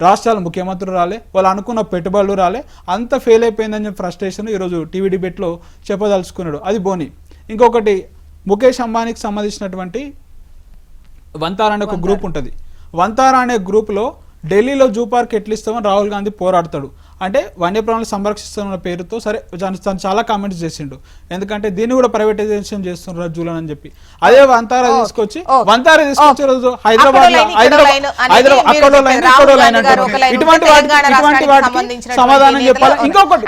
రాష్ట్రాల ముఖ్యమంత్రులు రాలే, వాళ్ళు అనుకున్న పెట్టుబడులు రాలే, అంత ఫెయిల్ అయిపోయిందని చెప్పి ఫ్రస్ట్రేషన్ ఈరోజు టీవీ డిబేట్లో చెప్పదలుచుకున్నాడు. అది బోని. ఇంకొకటి, ముఖేష్ అంబానీకి సంబంధించినటువంటి వంతారా అనే ఒక గ్రూప్ ఉంటుంది. వంతారా అనే గ్రూప్లో ఢిల్లీలో జూ పార్క్ ఎట్లు ఇస్తామని రాహుల్ గాంధీ పోరాడతాడు. అంటే వన్యప్రాణులు సంరక్షిస్తున్న పేరుతో సరే తను చాలా కామెంట్స్ చేసిండు. ఎందుకంటే దీన్ని కూడా ప్రైవేటైజేషన్ చేస్తున్నారు జూలను అని చెప్పి. అదే వంతారా తీసుకొచ్చి రోజు హైదరాబాద్ ఇటువంటి వాటికి సమాధానం చెప్పాలి. ఇంకొకటి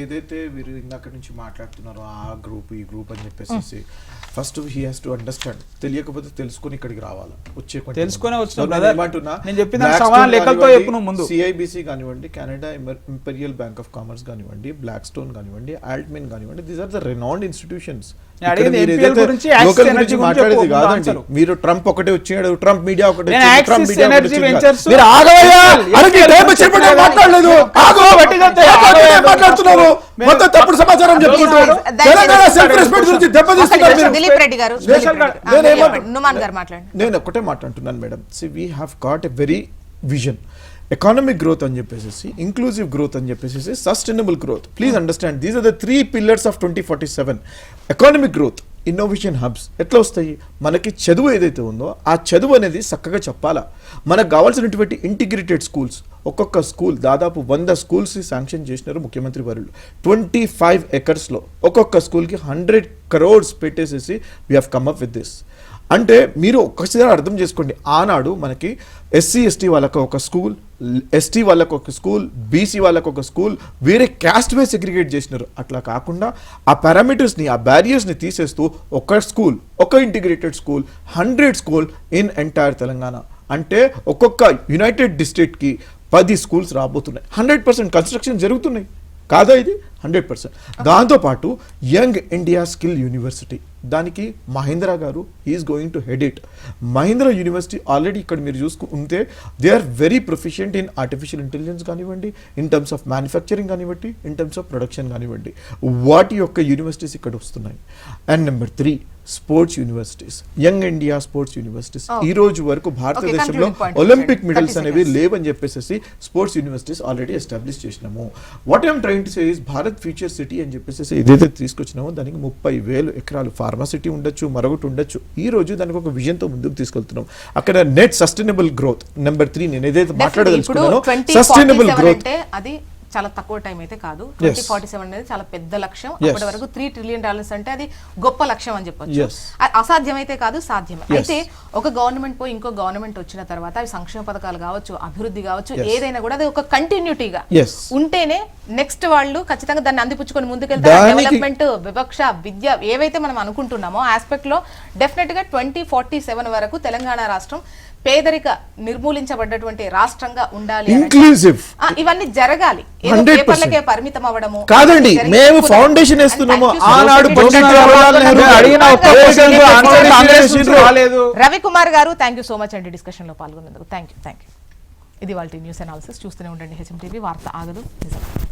ఏదైతే వీరు ఇందాక నుంచి మాట్లాడుతున్నారో ఆ గ్రూప్ ఈ గ్రూప్ అని చెప్పేసి first he has to understand. తెలియకపోతే తెలుసుకొని ఇక్కడికి రావాలి. తెలుసుకొని సిఐబిసి కానివ్వండి, Canada Imperial Bank of Commerce కానివ్వండి, బ్లాక్ స్టోన్ కానివ్వండి, ఆల్ట్మెన్ కానివ్వండి, these are the renowned institutions. మాట్లాడేది కాదండి. మీరు ట్రంప్ ఒకటే వచ్చాడు, ట్రంప్ మీడియా ఒకటే మాట్లాడుతున్నారు, మొత్తం తప్పుడు సమాచారం చెప్తున్నారు. నేను ఒకటే మాట్లాడుతున్నాను madam. So we have got a very vision. Economic growth అని చెప్పేసి, ఇంక్లూజివ్ గ్రోత్ అని చెప్పేసి, sustainable growth. Please understand these are the 3 pillars of 2047. Economic growth, innovation hubs ఎట్లా వస్తాయి? మనకి చదువు ఏదైతే ఉందో ఆ చదువు అనేది చక్కగా చెప్పాలా. మనకు కావాల్సినటువంటి ఇంటిగ్రేటెడ్ స్కూల్స్, ఒక్కొక్క స్కూల్ దాదాపు 100 స్కూల్స్ శాంక్షన్ చేసినారు ముఖ్యమంత్రి వర్యులు. 25 acres ఒక్కొక్క స్కూల్కి 100 crores పెట్టేసేసి we have come up with this. అంటే మీరు ఒక్కసారి అర్థం చేసుకోండి, ఆనాడు మనకి ఎస్సీ ఎస్టీ వాళ్ళకు ఒక స్కూల్, ఎస్టీ వాళ్ళకు ఒక స్కూల్, బీసీ వాళ్ళకు ఒక స్కూల్, వేరే క్యాస్ట్ వైజ్ సెగ్రిగేట్ చేసినారు. అట్లా కాకుండా ఆ పారామీటర్స్ని, ఆ బ్యారియర్స్ని తీసేస్తూ ఒక స్కూల్, ఒక integrated school, 100 school in entire Telangana. అంటే ఒక్కొక్క యునైటెడ్ డిస్ట్రిక్ట్కి 10 స్కూల్స్ రాబోతున్నాయి. 100% కన్స్ట్రక్షన్ జరుగుతున్నాయి కాదా? ఇది 100%. దాంతోపాటు యంగ్ ఇండియా స్కిల్ యూనివర్సిటీ, దానికి మహేంద్ర గారు is going to head it. Mahindra university already ఇక్కడ మీరు చూసుకుంటే they are very proficient in artificial intelligence కానివ్వండి, ఇన్ టర్మ్స్ ఆఫ్ మ్యానుఫ్యాక్చరింగ్ కానివ్వండి, ఇన్ టర్మ్స్ ఆఫ్ ప్రొడక్షన్ కానివ్వండి, వాటి యొక్క యూనివర్సిటీస్ ఇక్కడ వస్తున్నాయి. And number 3 sports universities, young India sports universities. ఈ రోజు వరకు భారతదేశంలో concluding point ఒలింపిక్ చెప్పండి. మెడల్స్ 30 అనేవి seconds. లేవని చెప్పేసి స్పోర్ట్స్ యూనివర్సిటీస్ ఆల్రెడీ ఎస్టాబ్లిష్ చేసినాము. What I'm trying to say is Bharat future city అని చెప్పేసి ఏదైతే తీసుకొచ్చినామో దానికి 30,000 ఎకరాలు ఫార్మాసిటీ ఉండొచ్చు, మరొకటి ఉండొచ్చు. ఈ రోజు దానికి ఒక విజన్ తో ముందుకు తీసుకెళ్తున్నాం. అక్కడ నెట్ సస్టైనబుల్ గ్రోత్ నెంబర్ 3 నేను ఏదైతే మాట్లాడదలుచుకున్నానో సస్టైనబుల్ గ్రోత్ అది చాలా తక్కువ టైం అయితే కాదు. 2047 అనేది చాలా పెద్ద లక్ష్యం. అప్పటి వరకు $3 trillion అంటే అది గొప్ప లక్ష్యం అని చెప్పొచ్చు. Yes. అసాధ్యమైతే కాదు, సాధ్యమే. అయితే ఒక గవర్నమెంట్ పోయి ఇంకో గవర్నమెంట్ వచ్చిన తర్వాత అవి సంక్షేమ పథకాలు కావచ్చు, అభివృద్ధి కావచ్చు, ఏదైనా కూడా అది ఒక కంటిన్యూటీగా ఉంటేనే నెక్స్ట్ వాళ్ళు ఖచ్చితంగా దాన్ని అందిపుచ్చుకొని ముందుకెళ్తారు. డెవలప్మెంట్, వివక్ష, విద్య ఏవైతే మనం అనుకుంటున్నామో ఆస్పెక్ట్ లో డెఫినెట్ గా 2047 వరకు తెలంగాణ రాష్ట్రం పేదరిక నిర్మూలించబడ్డటువంటి రాష్ట్రంగా ఉండాలి. ఇంక్లూజివ్ ఇవన్నీ జరగాలి. ఏదో 100% పేపర్లకే పరిమితం అవ్వడము కాదండి. మేము ఫౌండేషన్ వేస్తున్నాము. ఆనాడు అడిగిన ఒక్క క్వశ్చన్ కు ఆన్సర్ రాలేదు. రవికుమార్ గారు థ్యాంక్ యూ సో మచ్ అండి డిస్కషన్ లో పాల్గొన్నందుకు. Thank you. ఇది వాళ్ళ న్యూస్ అనాలిసిస్. చూస్తూనే ఉండండి హెచ్ఎం టీవీ. వార్త ఆగదు, నిజం.